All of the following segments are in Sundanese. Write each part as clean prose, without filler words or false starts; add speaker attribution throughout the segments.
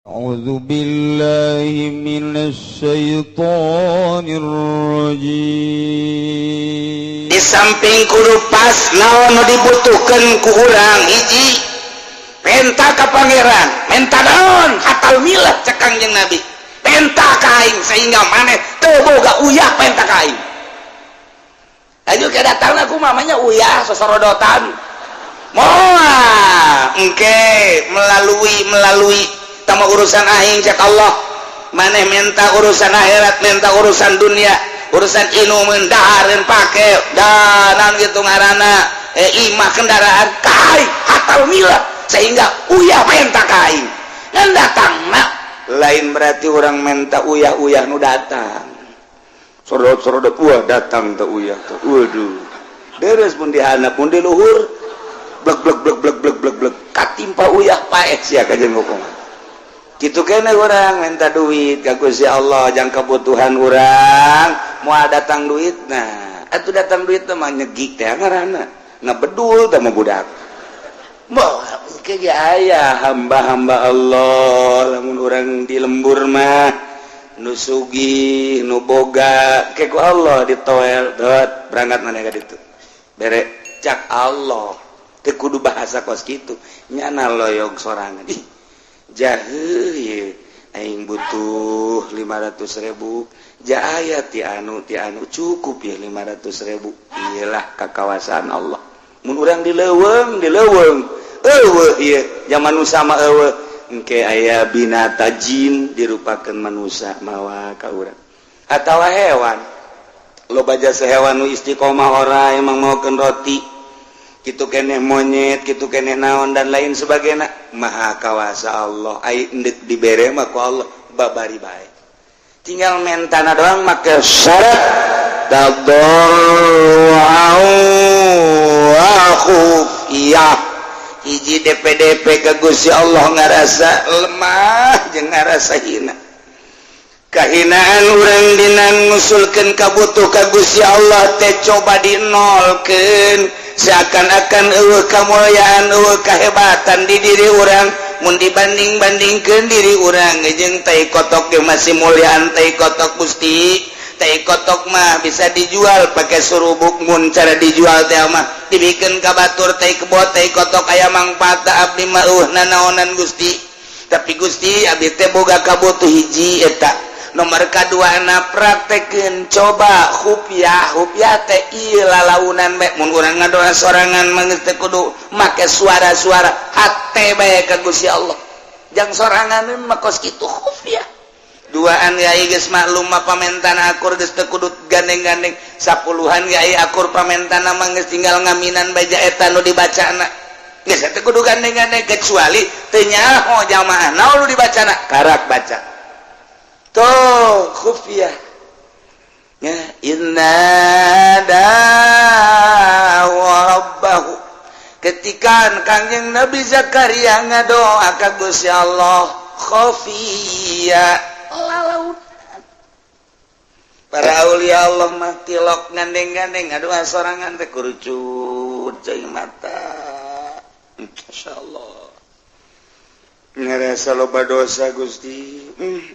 Speaker 1: A'udzu billahi minasy syaithanir rajim.
Speaker 2: Di samping kudu pas naon nu dibutuhkeun ku urang hiji penta ka pangeran, menta naon hatal milah cek Kangjeng Nabi, penta kain sehingga maneh teu boga uyah penta kain. Aju kedatangna ku mamanya uyah sosorodotan moal engke melalui tama urusan aing cek Allah, maneh minta urusan akhirat, minta urusan dunia, urusan inu mendahareun pake danan gitu ngaranna imah kendaraan kai hatal milah sehingga uyah minta kain ngan datangna lain berarti orang minta uyah nu datang sorot-sorot uyah datang teu uyah teh waduh beres pun dihandap pun di luhur blek katimpa uyah paeh sia kajen hukuman gitu kene orang minta duit ka Gusti Allah jang kebutuhan orang moal datang duit. Nah atuh datang duit mah nyegik teh ngaranna ngabedul teh mah budak moal ke aya hamba-hamba Allah lamun urang di lembur mah nu sugih nu boga ke ku Allah ditoel dot berangkat maneh ka ditu bere cak Allah teu kudu bahasa kos kitu nyana loyog sorangan ih jaheuh aing butuh 500.000 jaya ti anu cukup ya 500.000 iyalah kakawasan Allah mun urang dileuweung eueuh ieu zaman nu sama eueuh engke aya binata jin dirupakeun manusia mawa ka urang atawa hewan loba jasa hewan nu istiqomah ora emang maokeun roti kitu keneh monyet, kitu keneh naon dan lain sebagainya. Maha kawasa Allah, ai endek dibere mah ku Allah babari bae. Tinggal mentana doang make syarat tadarru'u wa khufiyah. Hiji DP ka Gusti Allah ngarasa lemah jeung ngarasa hina. Kahinaan urang dina ngusulkeun kabutuh ka Gusti Allah teh coba dinolkeun. Seakan-akan eueuh kamuliaan eueuh kahebatan di diri urang mun dibanding-bandingkeun diri urang jeung tai kotok ge masih muliaan tai kotok Gusti. Tai kotok mah bisa dijual pakai surubuk mun cara dijual teh mah dibikeun ka batur tai kebot tai kotok aya mangpaatna abdi mah nanaonan Gusti. Tapi Gusti abdi teh boga kabutuh hiji eta nomor kaduana praktekeun coba hupyah teh ieu lalaunan bae mun urang ngadoa sorangan mah teh kudu make suara-suara hate bae ka Gusti Allah jang sorangan mah kos kitu hupyah duaan yai geus maklum mah pamentana akur geus teu kudu gandeng-gandeng sapuluhan yai akur pamentana mah geus tinggal ngaminan baja eta nu dibacana geus teu kudu gandeng-gandeng kecuali teu nyaho jamaah naon nu dibacana karak baca toh khufiyah ya inna rabbahu ketika Kangjeng Nabi Zakaria ngadoa ka Gusti Allah khufiyah laut para aulia Allah mah tilok gandeng-gandeng ngadoa sorangan teh kurucut cai mata insyaallah ngarasa loba dosa Gusti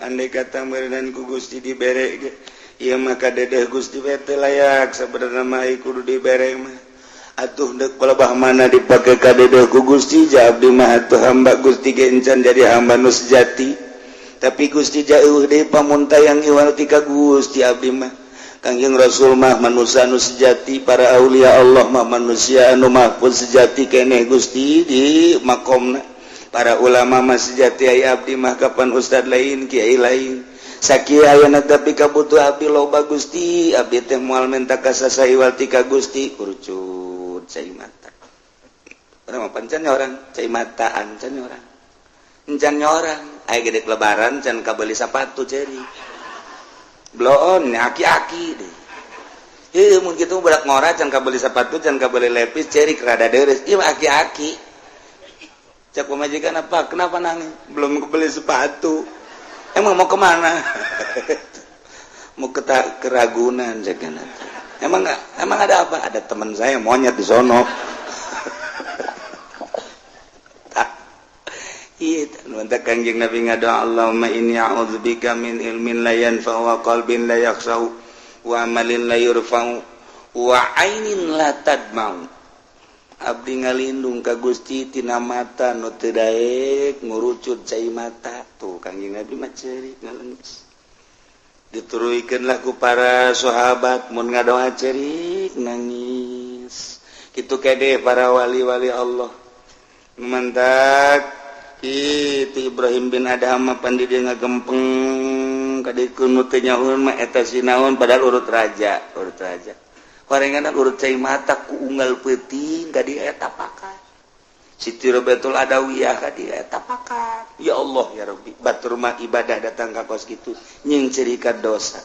Speaker 2: andai kata meureunnan ku Gusti dibere ge ieu mah kadedeh Gusti we teh layak sabenerna mah kudu dibere mah atuh deuk pelebah mana dipake kadedeh ku Gusti ja abdi mah atuh hamba Gusti ge encan jadi hamba nu sejati tapi Gusti jauh deui pamuntayang iwal ti ka Gusti abdi mah Kangjeng Rasul mah manusia nu sejati para aulia Allah mah manusia anu mahfuz sejati keneh Gusti di makomna para ulama masih sejati aya abdi mah kapan ustad lain kiai lain sakieu ayeuna tapi kabutuh abdi loba Gusti abdi teh moal minta ka sasaiwal ti ka Gusti kurucut cai mata urang mah pancan orang cai mataan can orang encan orang aya gede lebaran can kabeli sapatu ceri bloon aki-aki deh ieu mun kitu budak ngora can kabeli sapatu can kabeli lepis ceri rada deres ieu aki-aki cak pemajikan apa? Kenapa nangis? Belum kebeli sepatu. Emang mau kemana? Mau ke Ragunan cekan. Emang ada apa? Ada teman saya monyet di sono. Iya, mantap Kangjeng Nabi ngadoa Allahumma inni a'udzubika min ilmin la yanfa'u wa qalbin la yakhsha'u wa amalin la yurfa'u wa ainin la tadma'u. Abdi ngalindung ka Gusti tina mata nu teu daek ngurucut cai mata. Tuh Kangjeng Nabi mah ceurik ngaleungis. Dituruikeunlah ku para sahabat mun ngadoa ceurik nangis. Kitu kade para wali-wali Allah. Mantak Itu Ibrahim bin Adham pandi dia ngagempeng kadikun nu teu nyahoeun mah eta sinaon padahal urut raja. Parenganan urut cai mata ku unggal peuting ka dieu eta pakat. Siti Robatul Adawiyah ka dieu eta pakat. Ya Allah ya Rabbi, batur mah ibadah datang ka kos kitu nyeung cerika dosa.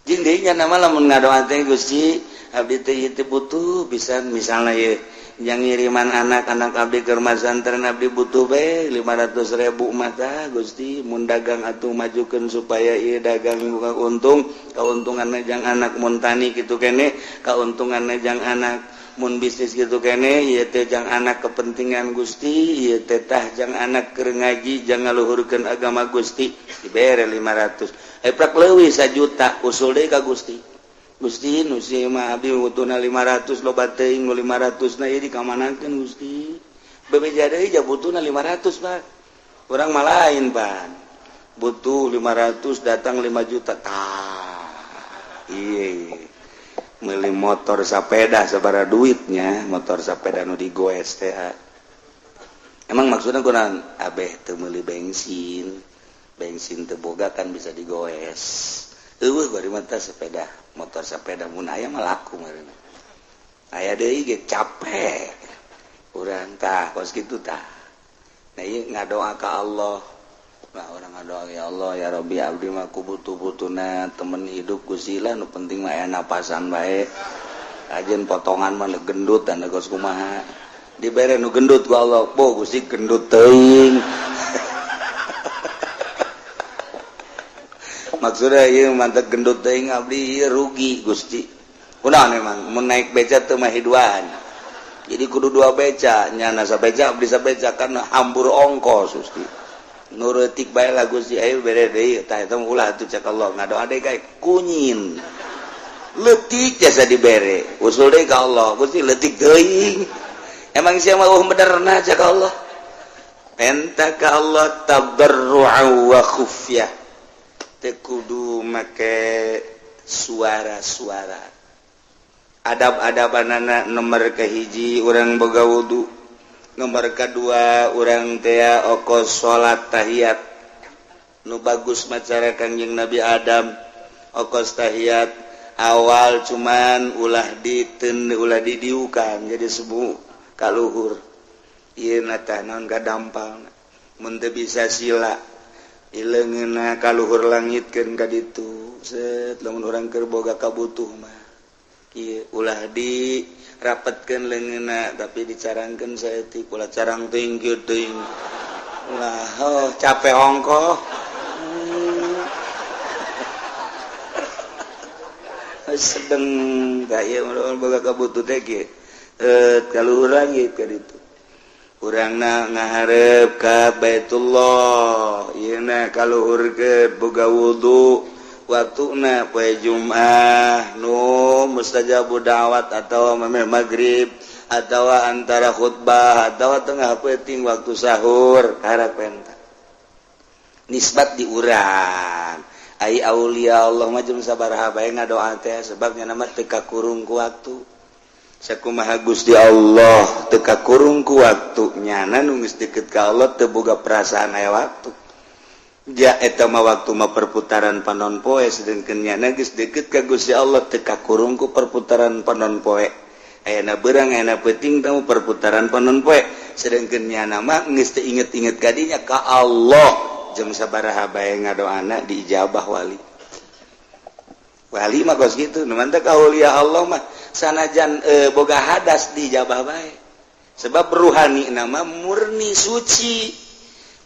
Speaker 2: Jeung deui nya nama lamun ngadoa teh Gusti, abdi teh butuh pisan misalna ye yang ngiriman anak-anak abdi keur masantren abdi butuh bae 500.000 mata Gusti mun dagang atuh majukeun supaya ieu dagang buka untung kauntunganna jang anak mun tani kitu kene kauntunganna jang anak mun bisnis kitu kene ieu teh jang anak kepentingan Gusti ieu teh tah jang anak keur ngaji jang ngaluhurkeun agama Gusti dibere 500 prak leuwih 1 juta usul deui ka Gusti Gusti nu si mah abdi butuhna 500 loba teuing nu 500 na ieu dikamanakeun Gusti. Bebeja deui ja butuhna 500 Pak. Urang mah lain Pak. Butuh 500 datang 5 juta. Tah. Ieu. Meuli motor sapeda sabaraha duitnya, motor sapeda nu digoes teh. Emang maksudna kunaon? Abeh teu meuli bensin. Bensin teu boga kan bisa digoes. Eueuh bari mata sepeda, motor sepeda mun aya mah laku meureun. Aya deui ge capek. Urang tah kos kitu tah. Nah ieu ngadoa ka Allah. Nah urang ngadoa ya Allah ya Rabbi abdi mah kubutuh-butuhna temen hidup Gusti lah nu penting mah aya napasan bae. Ajeun potongan mah nu gendut dan geus kumaha. Dibere nu gendut ku Allah, "Bo Gusti gendut teuing." Maksudnya ieu mantep gendut teuing abdi rugi Gusti. Kunaon memang mun naik beca teu mah hiduan. Jadi kudu 2 beca, nyana sabeca abdi sabeca kan hambur ongkos Gusti. Nu reutik bae lah Gusti aya bere deui tah eta ulah atuh cak Allah ngadoa deui kae kunyin. Leutik jasa dibere. Usul deui ka Allah, Gusti leutik teuing. Emang sia mah benerna cak Allah. Enta ka Allah tabarru'u wa khufyah. Kudu make suara-suara adab-adabanana nomor kahiji urang boga wudu nomor kedua urang teh okos salat tahiyat nu bagus macara Kangjeng Nabi Adam okos tahiyat awal cuman ulah didiukan jadi sebu kaluhur ieu tah naon gadampal mun teu bisa sila ileungeunna kaluhur langitkeun ka ditu set lamun urang keur boga kabutuh mah kieu ulah dirapetkeun leungeunna tapi dicarangkeun saeutik ulah carang teuing kieu teuing ulah capek ongkoh sedeng ka ieu boga kabutuh teh kieu kaluhur langit ka ditu urangna ngaharep ka Baitullah yeuna kaluhurkeun boga wudu waktuna poe Jumat nu mustajabu da'wat atawa mameh maghrib atawa antara khutbah atawa tengah peuting waktu sahur harapen nisbat di urang ai aulia Allah mah jeung sabaraha bae ngadoa teh sebabnya nama teu kakurung ku waktu sakumaha Gusti Allah teu kakurung ku waktu nyana nu geus deukeut ka Allah teu boga perasaan aya waktu ja eta mah waktu mah perputaran panon poe sedengkeun nyana geus deukeut ka Gusti Allah teu kakurung ku perputaran panon poe ayana beurang ayana peuting tamu perputaran panon poe sedengkeun nyana mah geus teu inget-inget ka dinya ka Allah jeung sabaraha bae ngadoana diijabah wali mah kos kitu nu mantep aulia Allah mah sanajan boga hadas dijabah bae sebab ruhani nama murni suci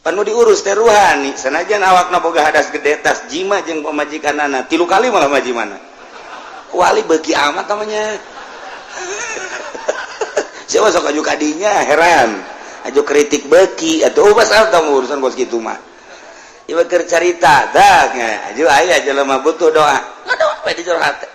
Speaker 2: panu diurus teh ruhani sanajan awakna boga hadas gede tas jima jeung pamajikanana 3 kali malah majimana wali beuki amat namanya siapa sok aju kadinya heran ajo kritik beki atau pasal kamu urusan bos gitu mah ieu keur carita dah ajo aya jelema butuh doa ngadoa we di jero hate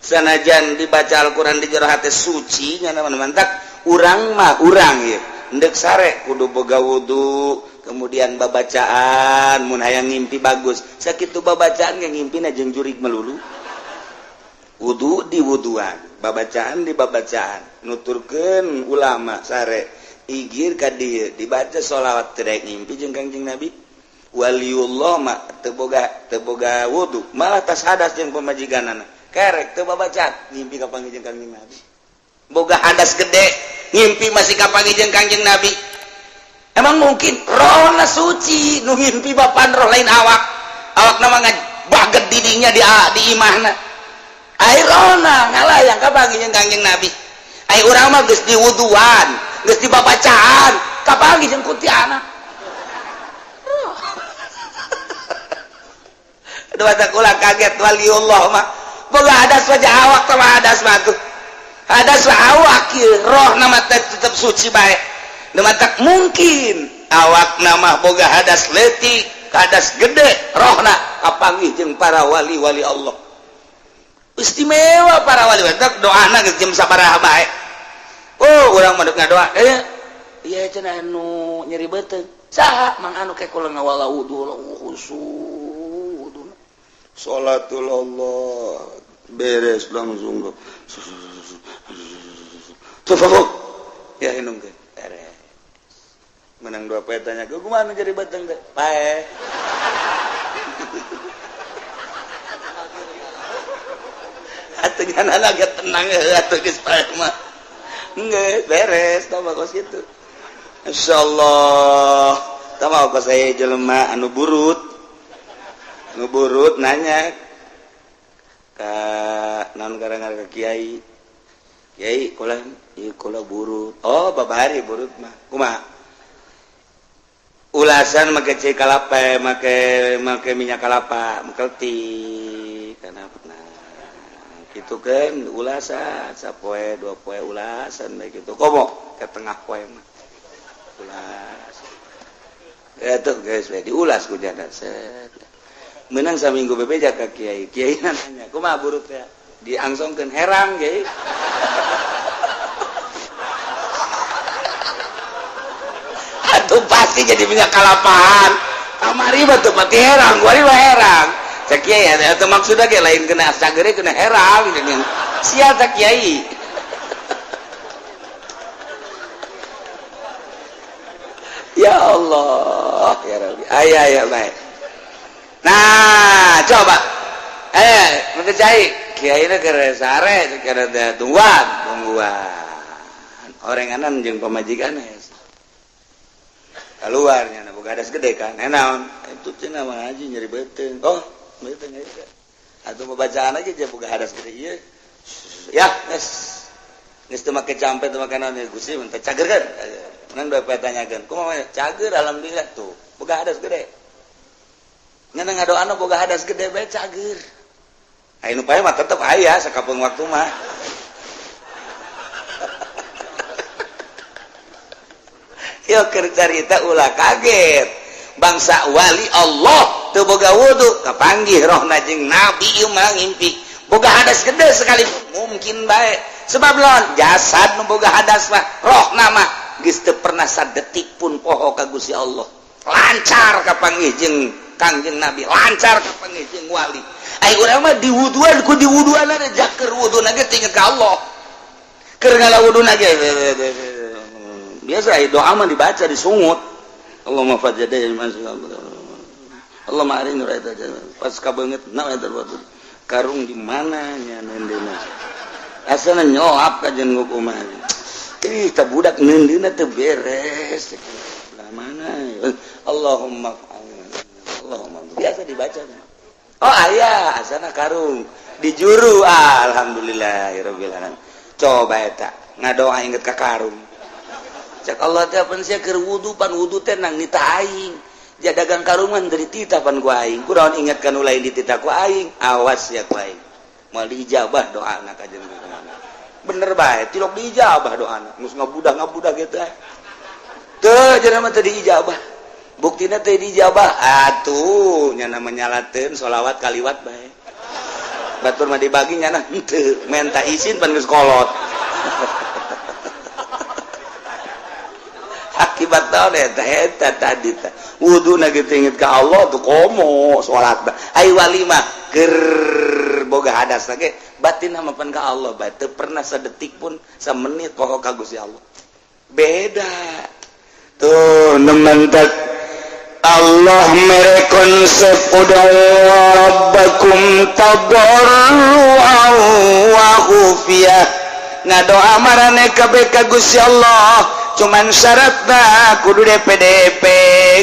Speaker 2: sanajan dibaca Al-Qur'an di jero hate suci nya mantak urang mah urang ieu endek sare kudu boga wudu kemudian babacaan mun hayang ngimpi bagus sakitu babacaan ge ngimpina jeung jurig melulu wudu di wuduan babacaan di babacaan nuturkeun ulama sare igir ka dieu dibaca sholawat terek ngimpi jeung Kangjeng Nabi waliullah mah teu boga wudu malah tas hadas jeung pamajiganana kerek teu babacaan ngimpi ka panggih jeung Kangjeng Nabi boga hadas gede ngimpi masih ka panggih jeung Kangjeng Nabi emang mungkin rohna suci nu ngimpi bapan roh lain awak nama baget didinya di imahna ai rohna ngalayang ka panggih jeung Kangjeng Nabi ai urang mah geus diwuduan geus dibabacaan ka panggih jeung kuntilanak aduh tak ulah kaget waliullah mah boga hadas wajah awak sama hadas mah tuh hadas awak kieu roh nama tetep suci bae nama tak mungkin awak nama boga hadas leutik hadas gede rohna kapanggih jeung para wali-wali Allah istimewa para wali tak doana geus jam sabaraha bae oh urang mah ngadoa ieu cenah anu nyeri beuteung saha mang anu ke kula ngawala wudu khusyuk sholatul Allah beres langsung tuh ya inung ke beres menang dua petanya ke kumaha jadi batang teh pae atuh nyana lagi tenang atuh geus pae mah geus beres tah kos kitu insyaallah tah mau kos aya jelema anu burut nanya ka naon garang-garang kiai kula ieu kula burut oh babari burut mah kumaha ulasan make cai kalapa make minyak kalapa mekelti kana kitu kan ulasan sapoe dua poe ulasan bae kitu komo ke tengah poe mah ulas eta geus we diulas ku jadat set menang saminggu bebeja ka kiai nanya kumaha burut teh diangsongkeun herang kiai atuh pasti jadi minyak kalapahan kamari mah teu pati herang gua mah herang cak kiai atuh maksudna ge lain kena sagere kena herang geuning sia cak kiai ya Allah ya Rabbi aya bae. Nah, coba. Mentecai kiai na keur sare keur tungguan. Orenganan jeung pamajikan keluarnya boga hadas gede kan. Naon? Itu cenah mah ngaji nyeri beuteung. Oh, beuteung geus. Atuh pembacaan aja je boga hadas gede ieu. Ya, geus teu make campe teu make naon Gusti mun teh cagerkeun. Nang dua petanyakeun. Kumaha cager alhamdulillah tuh. Boga hadas gede. Nyana ngadoana boga hadas gede bae cager. Aya nu pae mah tetep aya sakapeung waktu mah. Yo keur carita ulah kaget. Bangsa wali Allah teu boga wudu kapanggih rohna jeung nabi ieu mah ngimpi. Boga hadas gede sekalipun mungkin bae. Sebab lawan jasad nu boga hadas mah rohna mah geus teu pernah sadetik pun poho ka Gusti Allah. Lancar kapanggih jeung Kangjeng Nabi lancar kapanggih jeung wali. Ai urang mah diwuduan ku diwuduan ada jaker wuduna ge tinggal ka Allah. Keur ngalawuduna ge biasa doa mah dibaca disungut. Allahumma fajjada Allah ma'arin raita pas kabeungeut naon eta waktu karung di mana nya neundeuna. Asana nyoap ka jeung kumaha. Ih tah budak neundeuna teu beres. Lah mana Allahumma biasa dibaca. Oh aya asana karung di juru alhamdulillahirabbil alamin. Coba eta ngadoa inget ka karung. Cak Allah teh pan sia keur wudu pan wudu teh nang nita aing. Jadagang karungan dari tita pan ku aing. Kunaon ingatkan ulai di tita ku aing. Awas ya ku aing. Moal diijabah doana ka jeung bener bae tilok diijabah doana. Mus ngabudah gitu. dijabah bukti dijabah atuhnya namanya Latin sholawat kaliwat baik batur mah dibaginya minta izin kolot akibat tadi wudhu inget ke Allah tuh komo sholat walimah boga hadas batin nama ke Allah batu pernah sedetik pun semenit pokok kagus ya Allah beda tuh nementak Allah merekonsep rabbakum tadarru'an wa khufiyah ngadoa marane kabeh ka Gusti Allah cuman syaratna kudu DPDP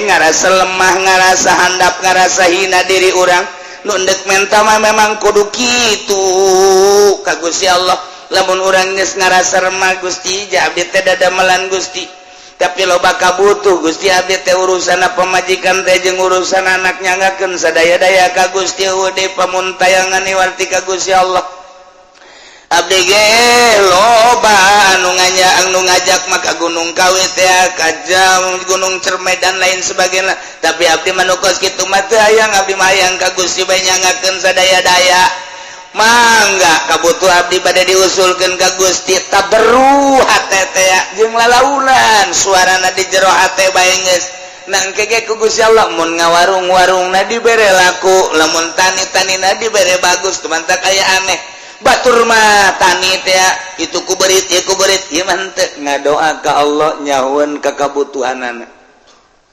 Speaker 2: ngarasa lemah ngarasa handap ngarasa hina diri urang nu endek menta mah memang kudu kitu ka Gusti Allah lamun urang geus ngarasa remah Gusti ja abdi teh dadamelan Gusti tapi loba kabutuh Gusti abdi teh urusan pamajikan teh jeung urusan anak nyangakeun sadaya-daya ka Gusti ude pamuntayangan warti ka Gusti Allah abdi ge loba anu ngajak maka Gunung Kawi teh ka Gunung Cermai dan lain sebagainya tapi abdi manukos kitu mah teu hayang abdi mah hayang ka Gusti bae nyangakeun sadaya-daya mangga kabutuh abdi bade diusulkeun ka Gusti taberu hate teh jeung lalaunan suarana di jero hate bae geus nangkege ku Gusti Allah mun ngawarung-warungna dibere laku lamun tani-tanina dibere bagus teman tak aya aneh batur mah tani teh itu kuberit ieu kuberit ieu mah teu ngadoa ka Allah nyahoeun ka kabutuhanana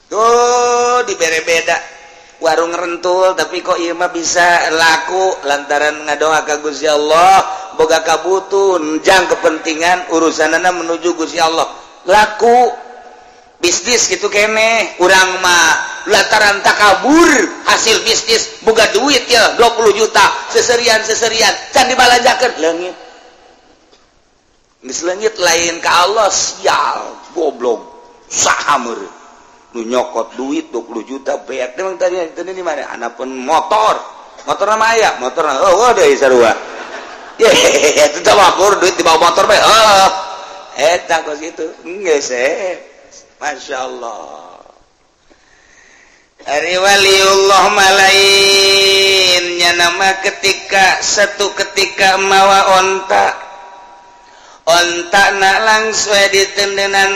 Speaker 2: tuh dibere beda warung rentul tapi kok ieu mah bisa laku lantaran ngadoa ka Gusti Allah boga kabutuh jang kepentingan urusanana menuju Gusti Allah laku bisnis gitu keneh urang mah lantaran takabur hasil bisnis boga duit ya 20 juta seserian can dibalajakeun leungit geus leungit lain ka Allah sial goblok saha meureun nu nyokot duit 20 juta beak memang tadi di mana anapun motor nama aya motor deui sarua ye itu teh mabur duit di bawah motor bae eta kos kitu geus masyaallah ari waliullah malain nya nama ketika mawa onta nak langsung ditendenan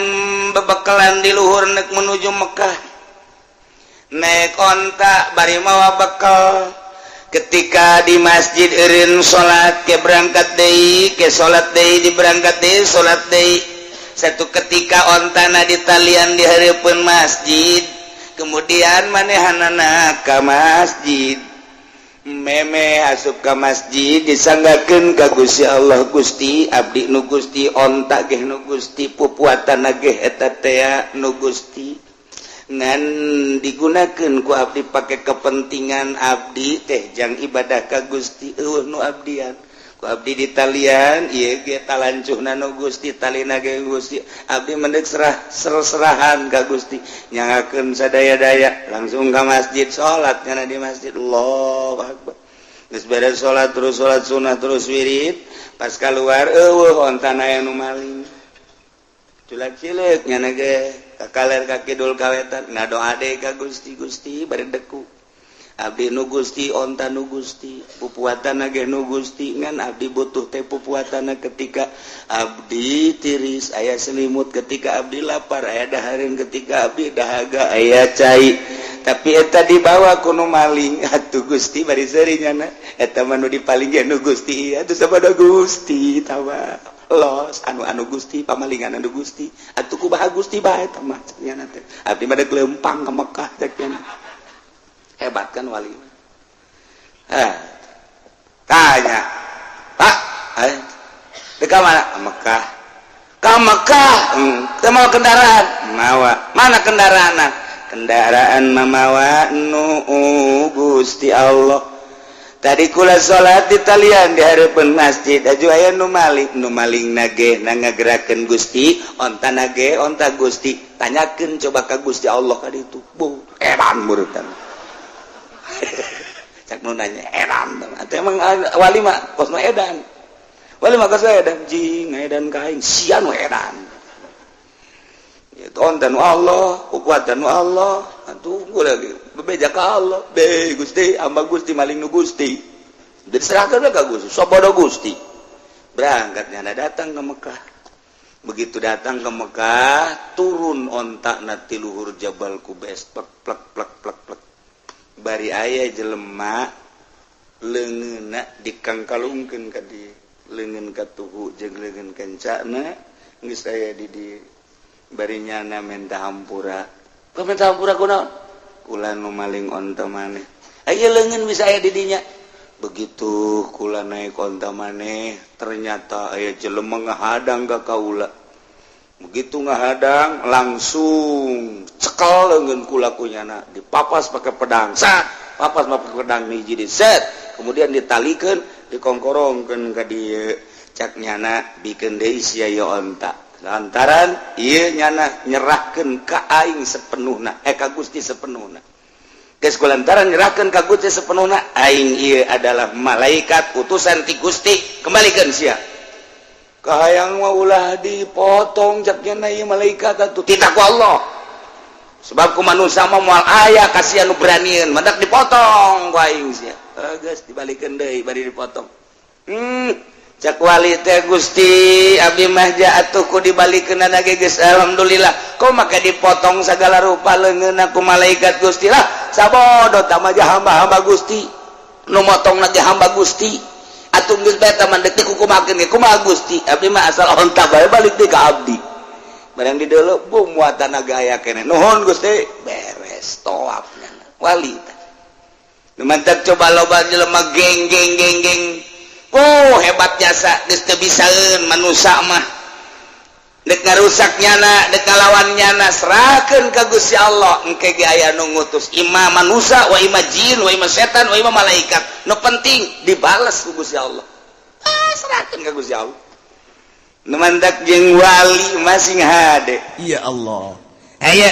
Speaker 2: bebekalan di luhur nek menuju Mekah nek onta bari mawa bekal ketika di masjid eureun salat ke berangkat deui ke salat deui di berangkat deui salat deui satu ketika ontana ditalian di hareupeun masjid kemudian manehanana ka masjid meme asup ka masjid disanggakeun ka Gusti Allah Gusti abdi nu Gusti onta ge nu Gusti pupuatana ge eta teh nu Gusti ngan digunakeun ku abdi pake kepentingan abdi teh jang ibadah ka Gusti nu abdian ku abdi di talian ieu ge talancuhna nu Gusti talina ge Gusti abdi mendek serahan ka Gusti nyangakeun sadaya-daya langsung ka masjid salat nya di masjid Allahu akbar geus beres salat terus salat sunah terus wirid pas keluar eueuh ontana aya nu maling culak-cileuk nya ge kakaler ka kidul kawetan ngadoa deui ka Gusti Gusti bari deku abdi nu Gusti onta nu Gusti pupuatana ge nu Gusti ngan abdi butuh teh pupuatana ketika abdi tiris aya selimut ketika abdi lapar aya dahareun ketika abdi dahaga aya cai tapi eta dibawa ku nu maling atuh Gusti bari seuri nya eta mah nu dipaling ge nu Gusti atuh sabada Gusti tawa los anu Gusti pamalingan anu Gusti atuh kumaha Gusti bae eta mah nya teh abdi mah lempang ka Mekah cek nya hebat kan wali tanya Pak ke mana Mekah ke mau kendaraan mawa mana kendaraan mamawa nu Gusti Allah tadi kula salat di talian di hareupeun masjid aju aya nu maling nage ngagerakeun Gusti onta nage onta Gusti tanyakeun coba ka Gusti Allah ka ditu bu edan meureun cak nu nanya edan atuh emang wali mah kosna edan wali mah kosna edan jing edan kaing sia nu edan ontan Allah kekuatan Allah tunggu lagi bebeja ka Allah be Gusti hamba Gusti maling nu Gusti diserahkan ka Gusti sobodo Gusti berangkatnya datang ke Mekah begitu datang ke Mekah turun ontakna ti luhur Jabal Qubais plek plek plek plek plek bari aya jelema leungeunna dikangkalungkeun ka di leungeun katuhu jeung leungeun kencana geus aya di barinyana menta hampura kok menta hampura kunaon kula nu maling onta maneh aya leungeun bisa aya di dinya begitu kula naik onta maneh ternyata aya jelema ngahadang ka kaula begitu ngahadang langsung cekel leungeun kula kunyana dipapas pakai pedang papas pakai pedang hiji di set kemudian ditalikeun dikongkorongkeun ka dieu cak nyana bikeun deui sia ieu onta lantaran ieu nyana nyerahkeun ka aing sepenuhna ka Gusti sepenuhna geus kulantaran nyerahkeun ka Gusti sepenuhna aing ieu adalah malaikat utusan ti Gusti kembalikeun sia kahayang mah ulah dipotong cak nyana ieu malaikat atuh tidak ku Allah sebab ku manusia mah moal aya kasihan nu beranian mendak dipotong ku aing sia geus dibalikeun deui bari dipotong cak wali teh Gusti abdi mah atuh ku dibalikeunana ge geus alhamdulillah kok maka dipotong sagala rupa leungeunna ku malaikat Gusti lah sabodo tah mah hamba-hamba Gusti nu motongna ge hamba Gusti atuh geus bae tah mandek teh kumahakeun ge kumaha Gusti abdi mah asal ontak bae balik deui ka abdi barang di deuleu bum muatan gaya keneh nuhun Gusti beres toapna wali tah nu mantap coba loba jelema geng hebat jasa geus teu bisaeun manusia mah dek ngarusak nyana dek ngalawan nyana serahkeun ka Gusti Allah engke ge aya nu ngutus imam manusia wa imam jin wa imam setan wa imam malaikat nu penting dibales ku Gusti Allah serahkeun ka Gusti Allah nu mandak jeung wali masing hade
Speaker 3: ya Allah
Speaker 4: aya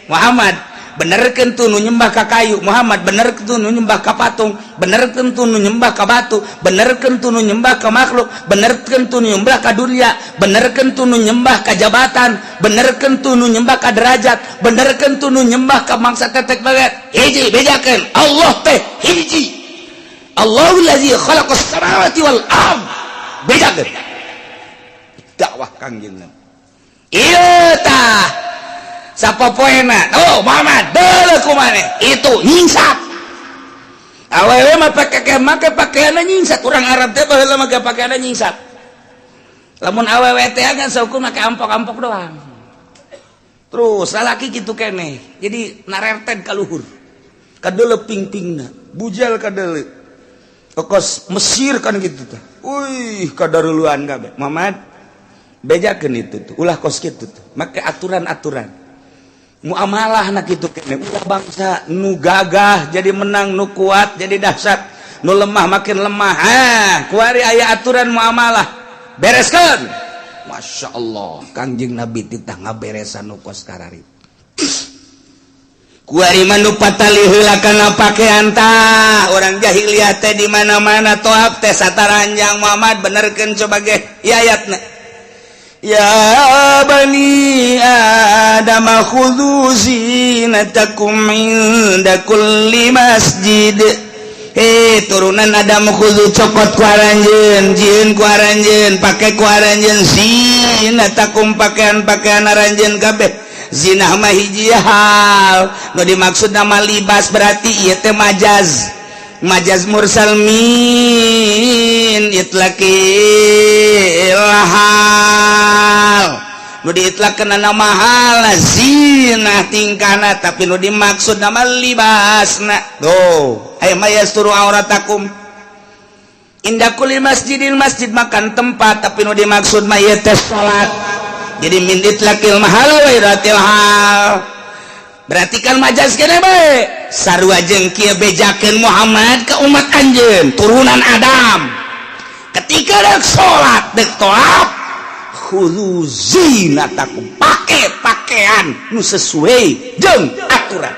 Speaker 4: Muhammad benerkeun tuh nu nyembah ka kayu Muhammad benerkeun tuh nu nyembah ka patung benerkeun tuh nu nyembah ka batu benerkeun tuh nu nyembah ka makhluk benerkeun tuh nu nyembah ka dunia benerkeun tuh nu nyembah ka jabatan benerkeun tuh nu nyembah ka derajat benerkeun tuh nu nyembah ka mangsa tetek banget hiji bejakeun Allah teh hiji Allahul ladzi khalaqas samawati wal ard bejakeun
Speaker 3: dakwah kangjengna
Speaker 4: ieu tah sapopoena oh Muhammad deuleu kumaneh itu nyingsat awewe mah make pakaianna nyingsat urang Arab teh baheula mah pakaianna nyingsat lamun awewe teh kan saukur make ampok-ampok doang terus lalaki kitu keneh jadi narerted ka luhur kadeuleu ping-pingna bujal kadeuleu okos Mesir kan gitu teh uih kadaruluan kabeh Muhammad bejakeun itu tuh ulah kos kitu tuh make aturan-aturan muamalah nak itu kene ulah bangsa nu gagah jadi menang nu kuat jadi dahsyat nu lemah makin lemah kuari aya aturan muamalah bereskeun
Speaker 3: Masya Allah Kangjeng Nabi titah ngaberesan nu kos karari
Speaker 4: kuari mah nu patali heula kana pakaian tah urang jahiliyah teh di mana-mana toab teh sataranjang Muhammad benerkeun coba ge ayatna ya bani Adam khudhu zinatakum inda kulli masjid turunan Adam khudhu cokot ku aranjeun jieun ku aranjeun pake ku aranjeun zinatakum pakaian-pakaian aranjeun kabeh zinah mah hiji hal nu dimaksud nama libas berarti ieu teh majaz mursal min itlaqil hal nu diitlaqkeun nama hal zinah tingkana tapi nu dimaksud nama libasna tuh ay mayasturu auratakum inda kulli masjidin masjid makan tempat tapi nu dimaksud mah ieu teh salat jadi min itlaqil mahal wa iratil hal berarti kan majaz kene bae sarua jeung kieu bejakeun Muhammad ke umat anjeun turunan Adam ketika rek salat dek tolak khudzu zinatakum pake pakaian nu sesuai jeung aturan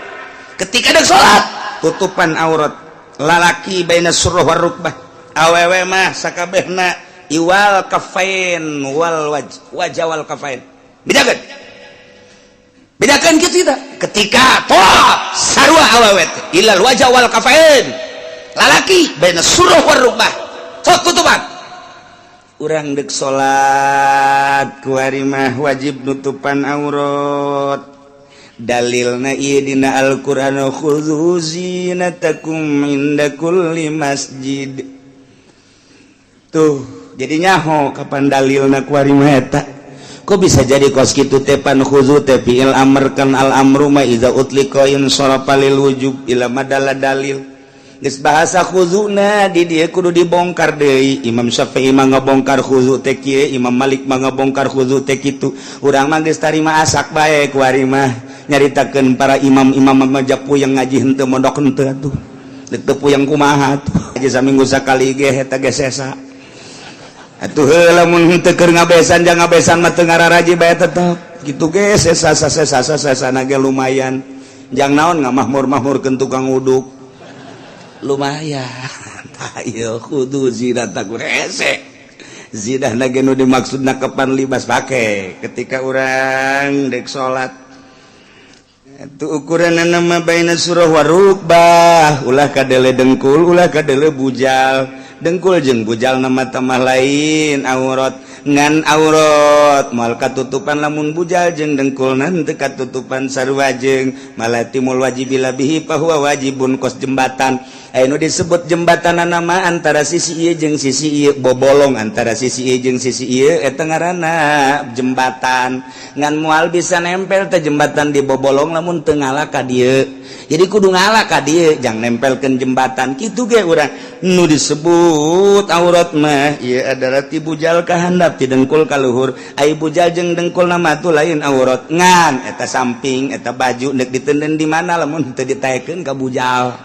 Speaker 4: ketika dek salat tutupan aurat lalaki baina surah war rukbah awewe mah sakabehna iwal kafain wal wajh wal kafain bejakeun bedakan kita ketika tolak sarwa awawet ilal wajah wal kafain lalaki baina surah war rukbah sok tutupan urang dek salat kuari mah wajib nutupan aurat dalilna ieu dina Al-Qur'an khudzu zinatakum inda kulli masjid tuh jadi nyaho kapan dalilna kuari mah eta kok bisa jadi kos kitu teh pan khudzu teh fi'il amr kan al amru ma iza utliqa in sarafa lil wujub ila madalla dalil geus bahasa khuzuna di dieu kudu dibongkar deui Imam Syafi'i mah ngabongkar khudzu teh kieu Imam Malik mah ngabongkar khudzu teh kitu urang mah geus tarima asak bae kuari mah nyaritakeun para imam-imam majapu yang ngaji henteu mondok henteu atuh teu puyeng kumaha atuh aja saminggu sakali ge eta ge sesa atuh lamun henteu keur ngabesan jang ngabesan mah teu ngararaji bae tetep kitu ge sesa ge lumayan jang naon ngamahmur-mahmurkeun tukang uduk lumayan ayo kudu zinataku hese zinah ge nu dimaksudna kapan libas pake ketika urang dek salat itu ukuranna mah baina surah wa rukbah ulah kadele dengkul ulah kadele bujal dengkul jeung bujal nama tamah lain aurat ngan aurat mal katutupan lamun bujal jeung dengkul teu katutupan sarua jeung malatimul wajibila bihi fa huwa wajibun kos jembatan anu disebut jembatan nama antara sisi ieu jeung sisi ieu bobolong antara sisi ieu jeung sisi ieu eta ngaranna jembatan ngan moal bisa nempel teh jembatan di bobolong lamun teu ngalah ka dieu jadi kudu ngalah ka dieu jang nempelkeun jembatan kitu ge urang nu disebut aurat mah ieu adalah ti bujal ka handap ti dengkul ka luhur ai bujal jeung dengkul nama tu lain aurat ngan eta samping eta baju neuk ditenden di mana lamun teu ditaekeun ka bujal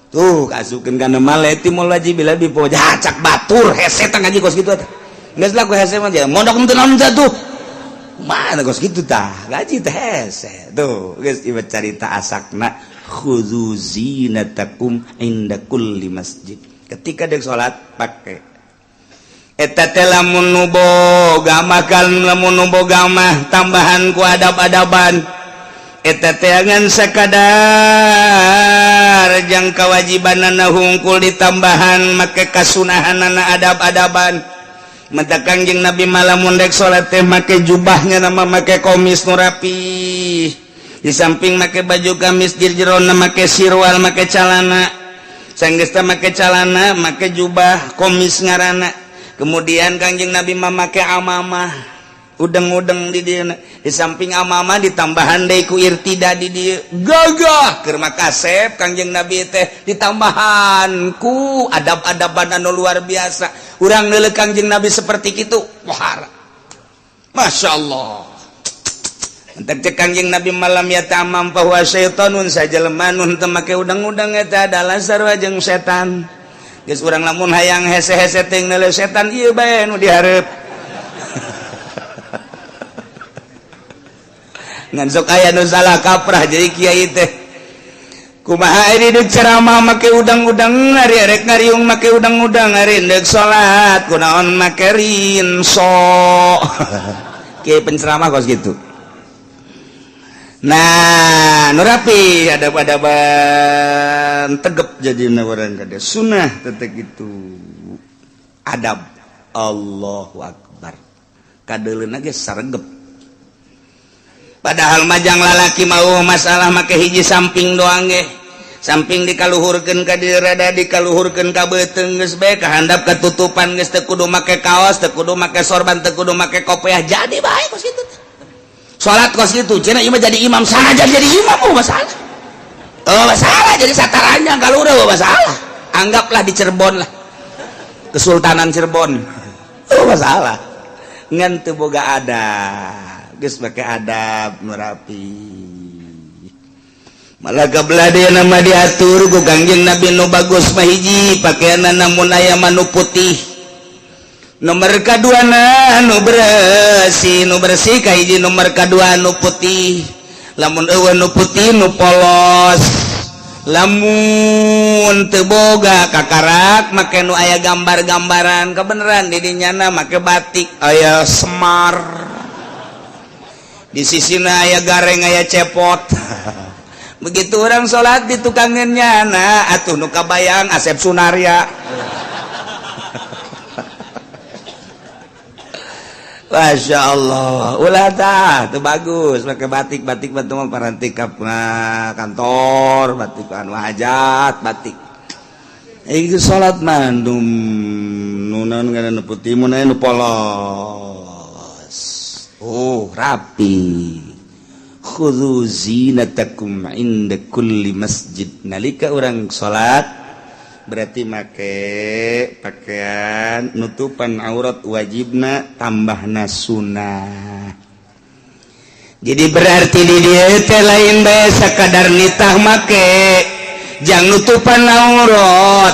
Speaker 4: tuh kasukeun kana maleti mul wajib bila bipoja cak batur hese teh ngaji kos kitu teh geus laku hese mah mondok teu naon tuh mana kos kitu tah gaji teh hese tuh geus ieu carita asakna khudzu zinatakum inda kulli masjid ketika deuk salat pake eta teh lamun nu boga makan lamun nu boga mah tambahan ku adab-adaban eta teh ngan sakadar jang kawajibanana hungkul ditambahan make kasunahanana adab-adaban mata Kangjeng Nabi malamun dek salat teh make jubahnya nama make komis nu rapi di samping make baju gamis di jerona make sirwal make calana sanggeus teh make calana make jubah komis ngaranna kemudian Kangjeng Nabi mah make amamah udeng-udeng di dieu di samping amamah ditambahan deui ku irtida di dieu gagah keur makasep Kangjeng Nabi teh ditambahan ku adab-adaban anu luar biasa urang neuleuk Kangjeng Nabi seperti kitu wah masyaallah entek cek Kangjeng Nabi malam ya tamam fa huwa syaitanun sajelema nu teu make udeng-udeng eta adalah sarua jeung setan geus urang lamun hayang hese-hese teh neuleuk setan ieu bae nu dihareup ngan sok aya nu salah kaprah jadi kiai teh kumaha ari deuk ceramah make udang-udang ari arek ngariung make udang-udang ari deuk salat kunaon make rinso kiai penceramah kos gitu nah nu rapi adab-adaban tegep jadina urang kada sunah teh kitu adab Allahu akbar kadeuleuna ge saregep padahal majang lalaki mau masalah make hiji samping doang ge samping dikaluhurkeun ka dieu rada dikaluhurkeun ka beuteung geus bae kahandap katutupan geus teu kudu make kaos teu kudu make sorban teu kudu make kopiah jadi bae kos kitu salat kos kitu cenah ieu mah jadi imam saja jadi imam masalah masalah jadi sataranya kaluhur masalah anggaplah di Cirebon lah Kesultanan Cirebon masalah ngan teu boga ada geus make adab nu rapi malah kabelah dia nama diatur ku Kangjeng Nabi nu bagus mah hiji pakaianna namun aya manu putih nomor kaduana nu bersih ka hiji nomor kadua nu putih lamun eueuh nu putih nu polos lamun teu boga kakarak make nu aya gambar-gambaran kebeneran di dinyana make batik aya semar di sisi aya gareng aya cepot begitu orang salat di tukangannya nah atuh nu kabayang Asep Sunaria. Masya Allah, ulah tah, itu bagus. Pakai batik batu mah paranti ka kantor, batik anu hajat, batik. Iki salat mandum nunan ngaranna putih mun aya nu polos. Oh, rapi. Khudzu zinatakum inda kulli masjid. Nalika urang salat berarti make pakaian nutupan aurat wajibna tambahna sunnah. Jadi berarti di dieu teh lain bae sakadar nitah make jang nutupan aurat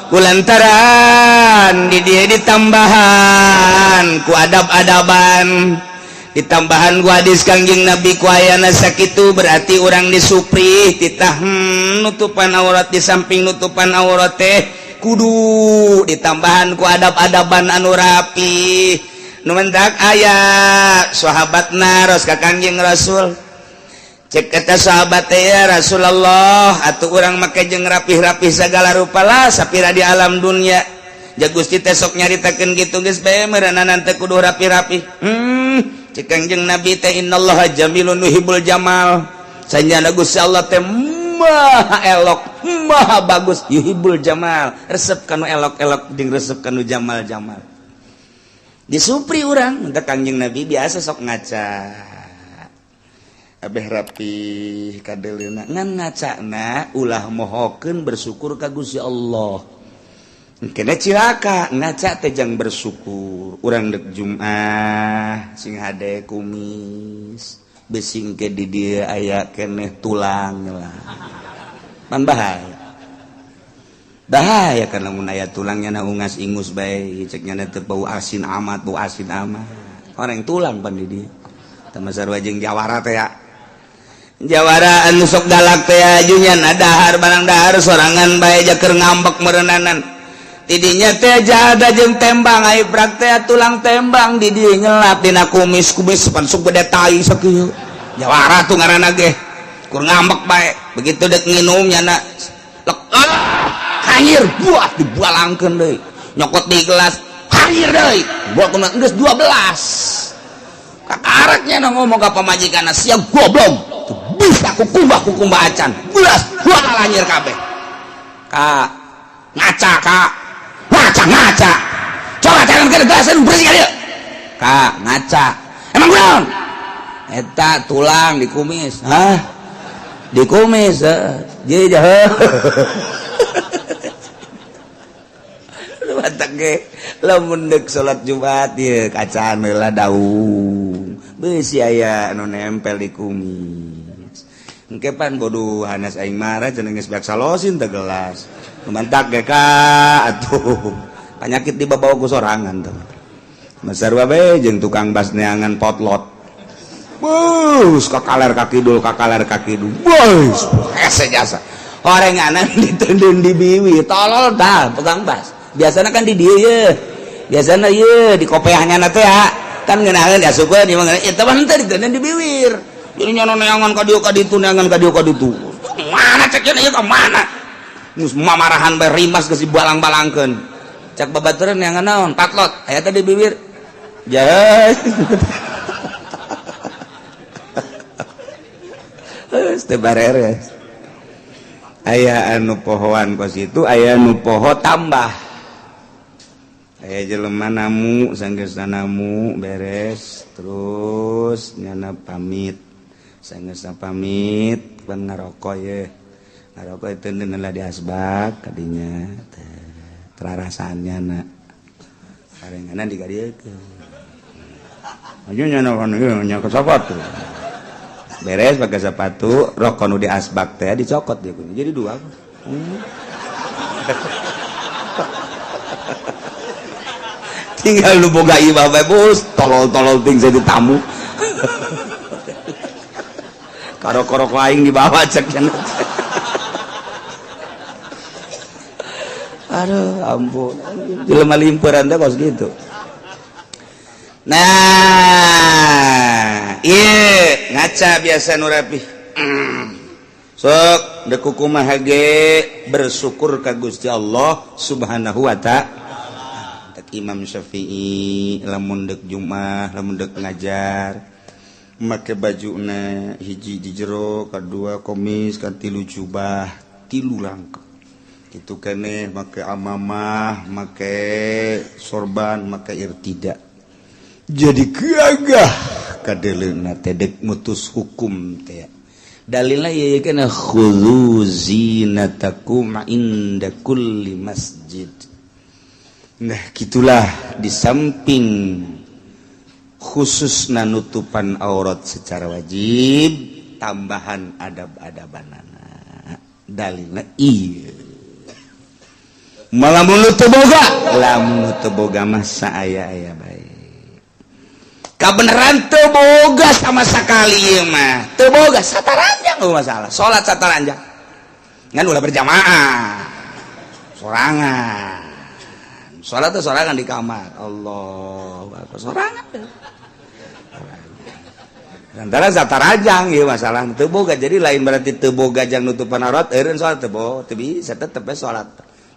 Speaker 4: kulantaran di dieu ditambahan ku adab-adaban ditambahan ku hadis Kangjeng Nabi ku ayana sakitu berarti orang disupri titah nutupan aurat di samping nutupan aurat teh kudu ditambahan ku adab-adaban anu rapi nu mentak aya sahabatna ros ka Kangjeng Rasul cek eta sahabat teh ya Rasulullah atuh urang make jeung rapih-rapih segala rupa lah sapira di alam dunia ja Gusti teh sok nyaritakeun kitu geus bae meureunan teh kudu rapi-rapi cek Kangjeng Nabi teh innallaha jamilun yuhibbul jamal sanjana Gusti Allah teh maha elok maha bagus yuhibbul jamal resep kanu elok-elok jeung resep kanu jamal-jamal disupri urang da Kangjeng Nabi biasa sok ngaca abeh rapi kadeulina ngan ngacana ulah mohokeun bersyukur ka Gusti Allah kena cilaka ngaca teh jang bersyukur urang dek Jumat sing hade kumis besing ke di dieu aya keneh tulang lah pan bahaya kan lamun aya tulangnya na ungas ingus bae ceknya teh bau asin amat orang tulang pan di dieu teu masarua jeung jawara teh ya jawara anu sok galak teh ajunya dahar barang dahar sorangan bae jakeur ngambek meureunanan tidinya teh jada jeung tembang ai prak teh tulang tembang di dieu nyelap dina kumis-kumis pan sok gede tai sakieu jawara tuh ngaranna ge kur ngambek bae begitu dek nginum nya hanyir buah dibualangkeun deui nyokot di gelas hanyir deui buah kumaha geus 12 kakareknya na ngomong ka pamajikanna sia goblok bisa kukumbah acan gelas buah hanyir kabeh ngaca coba jangan kena gelasan bersih kali ya ngaca emang naon eta tulang di kumis di kumis jadi matak ge lamun deuk salat Jumat ieu kacaan heula daung beusi aya anu nempel di kumis engke pan bodoh hanas aing marah cenah geus beak salosin teh gelas mantak ge ka atuh panyakit dibawa ku sorangan teh masarua bae jeung tukang bas neangan potlot bus kakaler kakidul bus hese jasa orenganan ditendun di biwi tolol dah tukang bas biasana kan di dieu ye biasana ye di kopeahnya na teh kan ngeunaheun asupeun di mangga eta mah teh ditendun di bibir jadi nyono neangan ka dieu ka ditu neangan ka dieu ka ditu mana cek ieu ka mana nus mamarahan bae rimas geus dibalang-balangkeun cak babaturan neangan naon patlot aya teh di bibir jas teh bareres aya anu pohoan kos itu aya anu poho tambah aya jelema namu sanggeusna namu beres terus nyana pamit sanggeusna pamit pan ngaroko ye ngaroko teu neula di asbak kadinya terarasannya na karenganan digadiekeun anya nyana kana nya kesapatu beres pakai sepatu rokok nu di asbak teh dicokot dia punya jadi 2 tinggal lu boga imah bae bos tolol ting jadi tamu karo-karo aing dibawa cek cenah aduh ampun jelema limpeuran teh kos gitu nah iya ngaca biasa nu rapi sok deuk kumaha ge bersyukur ka Gusti Allah Subhanahu wa ta'ala. Tak Imam Syafi'i lamun deuk Jumat lamun deuk ngajar make bajuna hiji di jero, kadua komis, katilu jubah, tilu langkah. Itu keneh make amamah, make sorban, make irtida. Jadi gagah kadeleuna teh dek mutus hukum teh. Dalilna ieu kana khudzu zinatakum inda kulli masjid. Nah, gitulah di samping khusus nutupan aurat secara wajib tambahan adab-adabanana dalilna iya malamun teu boga lamun teu boga mah saaya-aya bae kabeneran teu boga sama sakali ieu mah teu boga sataranjang eueuh masalah salat sataranjang ngan ulah berjamaah sorangan salat teh sorangan di kamar Allahu akbar sorangan antara satarajang ieu masalah teu boga jadi lain berarti teu boga jang nutupan aurat eureun salat teu bisa tetep salat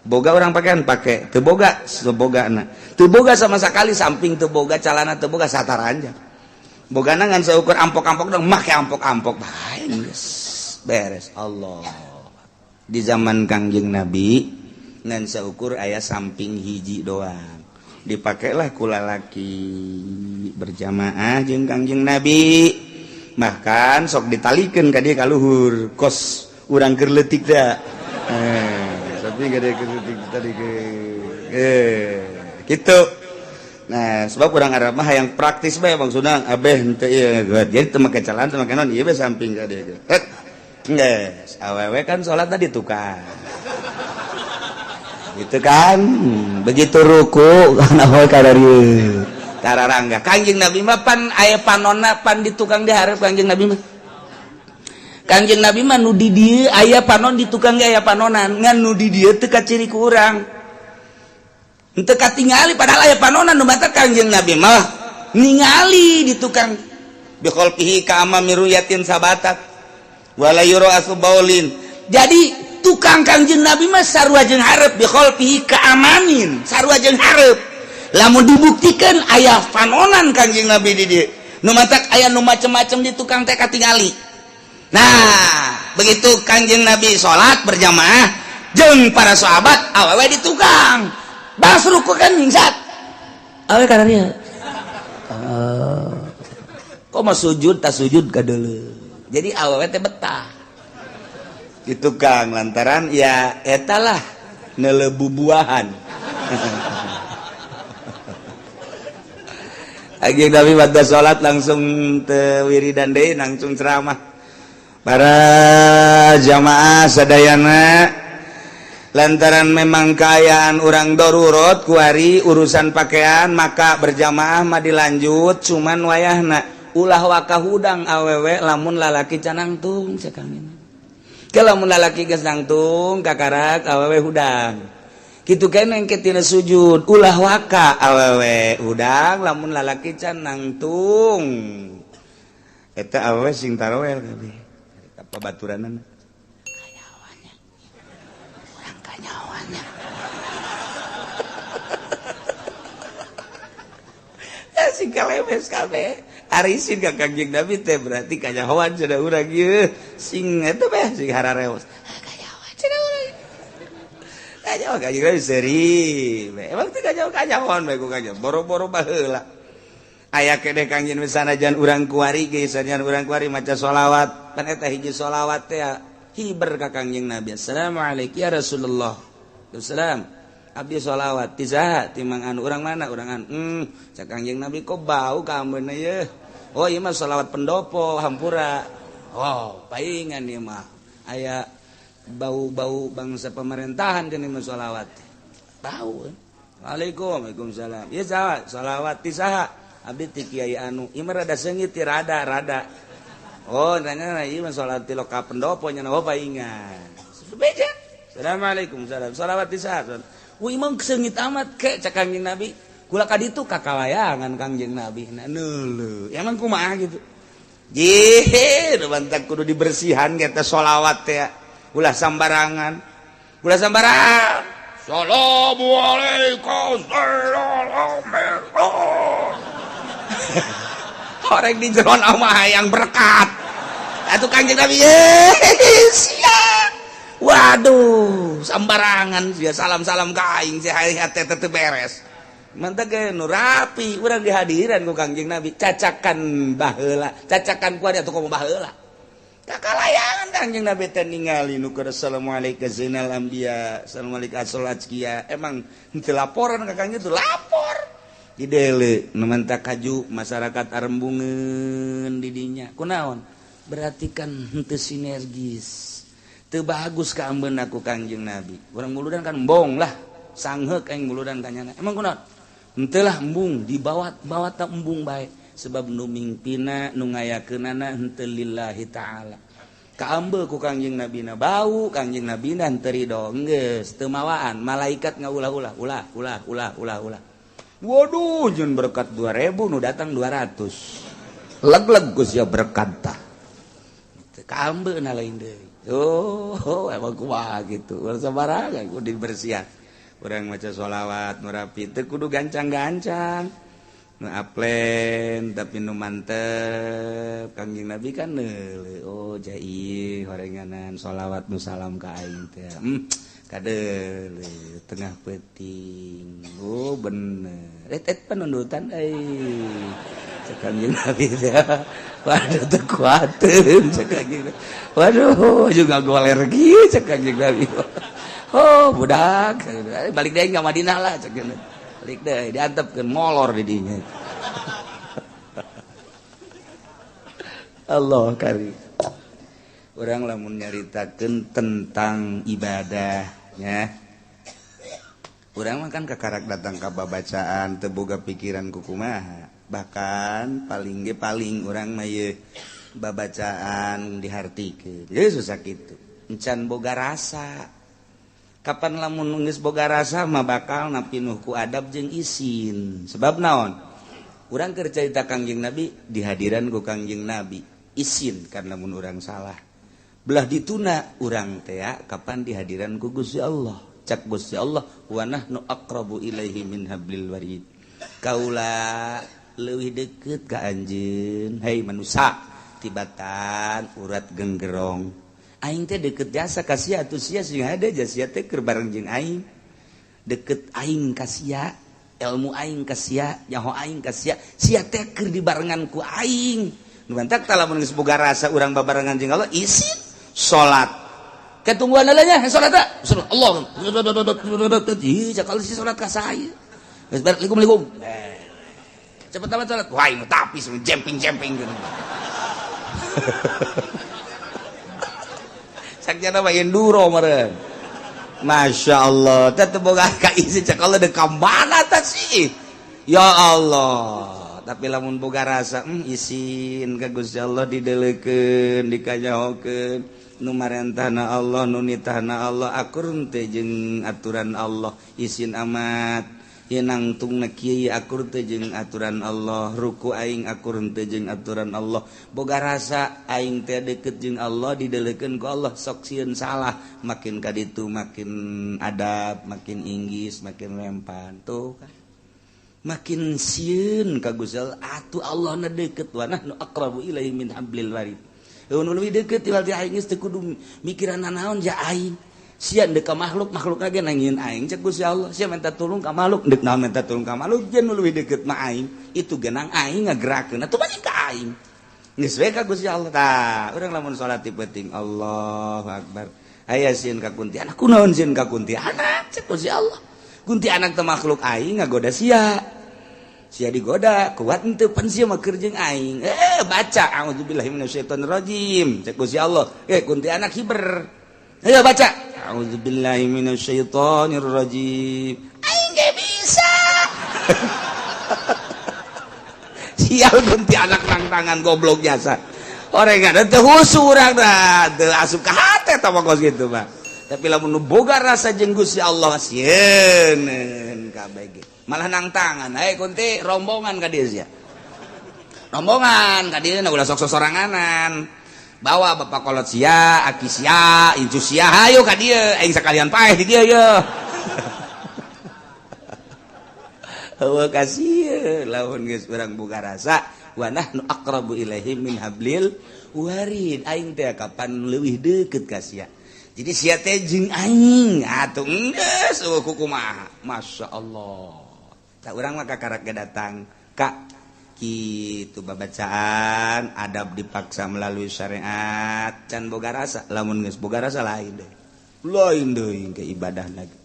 Speaker 4: boga urang pakaian pake teu boga sebogana teu boga sama sekali samping teu boga calana teu boga sataranjang bogana ngan seukur ampok-ampok dong make ampok-ampok bae geus beres Allah di zaman Kangjeng Nabi ngan seukur aya samping hiji doang dipakailah ku lalaki berjamaah jeung Kangjeng Nabi bahkan sok ditalikeun ka dieu ka luhur kos urang keur leutik da tapi gede keur leutik tadi ke kitu nah sebab urang Arab mah yang praktis bae Bang Sunang abeh henteu ieu jadi teu make calana teu make naon ieu bae samping ka dieu geus awewe kan salat tadi tukang gitu kan begitu ruku kana hoy kadarieu tararangga Kangjeng Nabi mah pan aya panonna pan di tukang dihareup Kangjeng Nabi mah Kangjeng Nabi mah nu di dieu aya panon di tukang ge aya panonan ngan nu di dieu teu kaciri ku urang henteu katingali padahal aya panonan nu batak Kangjeng Nabi mah ningali di tukang bi khalqihi ka amami ruyatin sabatat wala yura asbaulin jadi tukang Kangjeng Nabi mah sarua jeung hareup bi khalqihi ka amamin sarua jeung hareup lamun dibuktikan aya panonan Kangjeng Nabi di dieu nu matak aya nu macem-macem di tukang teh katingali nah begitu Kangjeng Nabi salat berjamaah jeung para sahabat awewe di tukang bas ruku kan mingsat awewe kadarieu kok mah sujud tak sujud kadeuleu jadi awewe teh betah di tukang lantaran ya etalah neleububuahan Kangjeng Nabi pada salat langsung teu wiridan deui langsung ceramah para jamaah sadayana lantaran memang kaayaan urang darurat kuari urusan pakaian maka berjamaah mah dilanjut cuman wayahna ulah wakahudang awewe lamun lalaki can nangtung cek Kangjeng kalau lamun lalaki geus nangtung kakarak awewe hudang kitu keneh engke tina sujud ulah waka awewe hudang lamun lalaki can nangtung eta awewe sing tarawel kabeh apa baturanana kanyawannya urang kanyawannya sing kalewes kabeh arisin ka Kangjeng Nabi teh berarti kanyawan cenah urang ieu sing eta bae sing harareos kanyawan cenah urang kanyawan Kangjeng Nabi seri emang teh kanyawan bae ku kanyawan boro-boro baheula aya keneh Kangjeng Nabi sanajan urang kuari ge sanajan urang kuari maca sholawat pan eta hiji sholawat teh hiber ka Kangjeng Nabi assalamualaikum ya Rasulullah wassalam abdi sholawat tisaha timang anu urang mana urang anu cak Kangjeng Nabi kok bau ka ambeuna ye oh ieu mah sholawat pendopo hampura oh paingan ieu mah aya bau-bau bangsa pemerintahan jeung ieu sholawat bau waalaikumsalam ieu saha sholawat tisaha abdi ti kiai anu ieu mah rada seungit ti rada oh nanya ieu mah sholawat ti loka pendopo nya oh paingan beja assalamualaikum salam sholawat tisaha imam seungit amat ke cak Kangjeng Nabi kula ka ditu kakalayangan Kangjeng Nabi nah neuleuh emang kumaha gitu mantak kudu dibersihan kita sholawat ya ulah sambarangan Assalamualaikum orang di jeron ama yang berkat atuh Kangjeng Nabi waduh sambarangan sia salam-salam ka aing sia hati teh beres mantak ge nu rapi urang dihadiran ku Kangjeng Nabi cacakan baheula cacakan ku atuh komo baheula kakalayangan Kangjeng Nabi teh ningali nu keur assalamualaikum zainal anbiya assalamualaikum assolazkiya emang henteu laporan ka Kangjeng itu lapor didele nu mantak kaju masyarakat arembungeun di dinya kunaon berarti kan henteu sinergis teu bagus ka ambeun aku Kangjeng Nabi urang muludan kan embong lah sangheuk aing muludan kanyana emang kunaon henteu lah embung dibawa ta embung bae sebab nu mingpina nu ngayakeunana henteu lillahi taala kaambeul ku Kangjeng Nabina bau Kangjeng Nabina henteu ridho geus teu mawaan malaikat ngaulah-ulah ulah waduh jeung berkat 2000 nu datang 200 leg-leg Gus ya berkat tah kaambeuna lain deui emang kumaha gitu sabarangan kudu dibersihan urang maca sholawat nu rapi teu kudu gancang-gancang nu aplen tapi nu mantep Kangjeng Nabi kan neuleuh jai horenganan sholawat nu salam ka aing teh kadeuleuh tengah peuting bener penundutan cek Kangjeng Nabi teh waduh teu kuateun cek Kangjeng Nabi waduh juga goler ge cek Kangjeng Nabi budak balik deui ka Madinah lah cek balik deui diantepkeun molor di dinya Allah karim urang lamun nyaritakeun tentang ibadahnya urang mah kan kakarak datang ka babacaan teu boga pikiran kumaha bahkan paling urang mah ye babacaan dihartikeun ye susah kitu encan boga rasa kapan lamun geus boga rasa mah bakal napinuh ku adab jeung isin sebab naon urang keur carita Kangjeng Nabi dihadiran ku Kangjeng Nabi isin karena mun urang salah belah dituna urang teh kapan dihadiran ku Gusti Allah cak Gusti Allah wa nahnu aqrabu ilaihi min hablil warid kaula leuwih deukeut ka anjeun hei manusia tibatan urat genggerong aing teh deket jasa ka sia atuh sia sing hade sia teh keur bareng jeung aing deket aing ka sia ilmu aing ka sia nyaho aing ka sia teh keur dibarengan ku aing nu mantak tah lamun geus boga rasa urang babarengan jeung Allah isin salat ketungguan nya salat teh Allah ih cakal si salat ka saya geus bar likum cepet amat salat wah nu tapis jumping gitu sakjana mah enduro meureun Masya Allah teh teu boga ka isi cak Allah dekam mana tah sih ya Allah tapi lamun boga rasa isin ka Gusti Allah dideleukeun dikanyahokeun nu marentahna Allah nu nitahna Allah akur teh jeung aturan Allah isin amat yenang tungna kieu akur teh jeung aturan Allah ruku aing akur teh jeung aturan Allah boga rasa aing teh deukeut jeung Allah dideleukeun ku Allah sok sieun salah makin ka ditu makin adab makin inggis makin lempan tuh kan makin sieun ka Gusti Allah atuh Allah na deukeut wa nahnu aqrabu ilaihi min hablil warid nu leuwih deukeut ti aing geus teu kudu mikiran naon ja aing sia deuk ka makhluk lagi nangieun aing cek Gusti Allah sia minta tulung ka makhluk deuk naon minta tulung ka makhluk jen nu leuwih deukeut mah aing itu genang aing ngagerakeun atuh balik ka aing geus we ka Gusti Allah tah urang lamun salat ti penting Allahu akbar aya sieun ka kunti anak kunaon sieun ka kunti anak cek Gusti Allah kunti anak teh makhluk aing ngagoda sia digoda kuat henteu pan sia mah keur jeung aing baca auzubillahi minasyaitonir rajim cek Gusti Allah kunti anak hiber ayo baca a'udzubillahi minasyaitonir rajim aing ge bisa sial kunti anak nang tangan goblok jasa orengan teu husu urang dah teu asup ka hate tah pokos kitu mah tapi lamun boga rasa jeung Gusti Allah sieun kabeh ge malah nang tangan kunti rombongan ka dieu sia rombongan kadieu ulah sok soranganan bawa bapak kolot sia aki sia incu sia hayu ka dieu aing sakalian paeh di dieu ye hawa kasih lamun geus urang boga rasa wa nahnu aqrabu ilaihi min hablil warid aing teh kapan leuwih deukeut ka sia jadi sia teh jeung aing atuh geus kumaha masyaallah tak urang mah kakarak datang ka kitu babacaan adab dipaksa melalui syariat can boga rasa lamun geus boga rasa lain deui ke ibadah lagi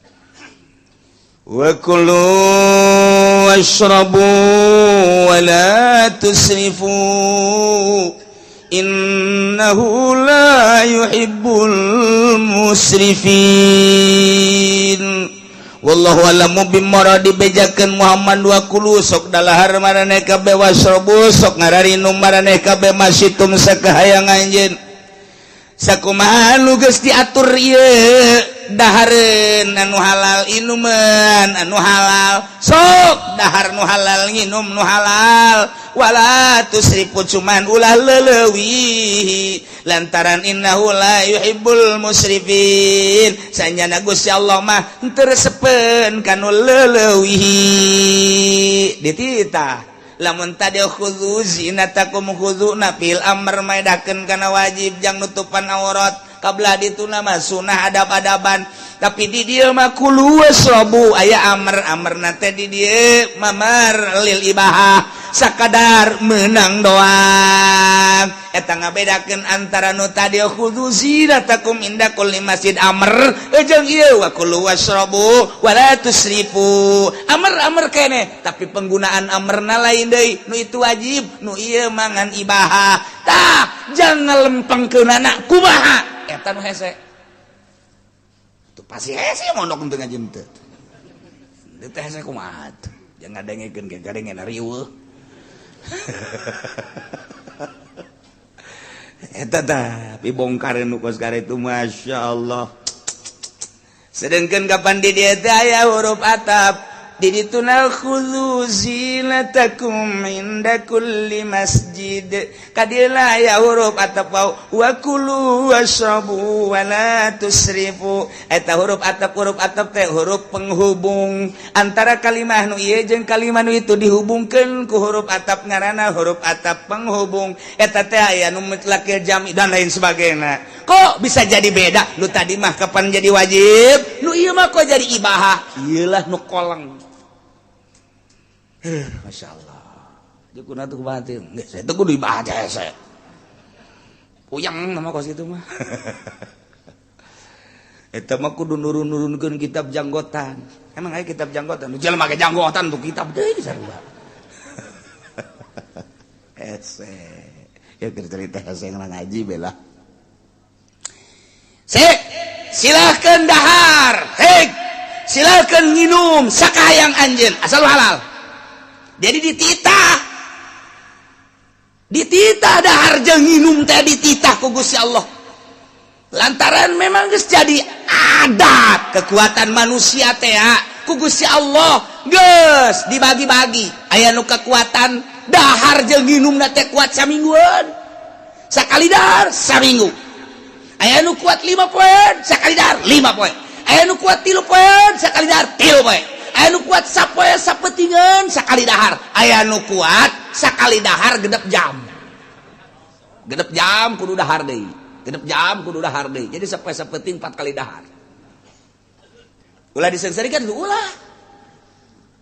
Speaker 4: wa kulu washrabu wa la tusrifu innahu la yuhibbul musrifin wallahu alamu bimaradi bejakeun Muhammad wa kulu sok dalahar maraneh kabeh wasrobu sok ngararinum maraneh kabeh masitum sakahayang anjeun sakumaha nu geus diatur ieu dahareun anu halal inuman anu halal sok dahar nu halal nginum nu halal wala tusrifu cuman ulah leulewi lantaran innahu la yuhibbul musrifin sanjana Gusti Allah mah teu resepen kanu leulewi dititah lamun tadi khudzu zinatakum khudzu nafil amr maedakeun kana wajib jang nutupan aurat kabla dituna mah sunah adab-adaban tapi di dieu mah kulu wasrabu aya amr teh di dieu mamar lil ibahah sakadar menang doang eta ngabedakeun antara nu tadi khudzu zinatakum inda kulli masjid amr jeung ieu wa kulu wasrabu wala tusrifu amr keneh tapi penggunaan amrna lain deui nu itu wajib nu ieu mangan ibahah tah jangan lempengkeunana kumaha eta nu hese tuh pasti hese mondok teu ngajem teu teh hese kumaha jangan ngadengekeun ge gadengen riweuh eta tah pibongkareun nu kos itu masyaallah sedengkeun kapan di dieu teh aya huruf atap di dituna khudzu zinatakum inda kulli masjid kadila aya huruf atap wa kulu washrabu wa la tusrifu eta huruf atap teh huruf penghubung antara kalimah nu ieu jeung kalimah nu itu dihubungkeun ku huruf atap ngaranna huruf atap penghubung eta teh aya nu mutlaq jami dan lain sebagainya kok bisa jadi beda nu tadi mah kapan jadi wajib nu ieu mah kok jadi ibahah ieulah nu koleng Masya Allah jukuna tuh batin saya tuh kudu ibahah saya puyang nama kos itu mah eta mah kudu nurun-nurunkeun kitab janggotan emang aya kitab janggotan jelema make janggotan tuh kitab deui sarua ese ya cerita saya ngaji bela silahkan dahar silahkan nginum sakayang anjeun asal halal jadi dititah dahar jeung nginum teh dititah ku Gusti Allah lantaran memang geus jadi adat kekuatan manusia teh ku Gusti Allah geus dibagi-bagi aya nu kekuatan dahar jeung nginumna teh kuat samingguan sakali dahar saminggu aya nu kuat 5 poin sakali dahar 5 poin aya nu kuat 3 poin sakali dahar 3 poin aya nu kuat sapoe sapetingan sakali dahar aya nu kuat sakali dahar genep jam kudu dahar deui jadi sapoe sapeting 4 kali dahar ulah disengsarikeun ulah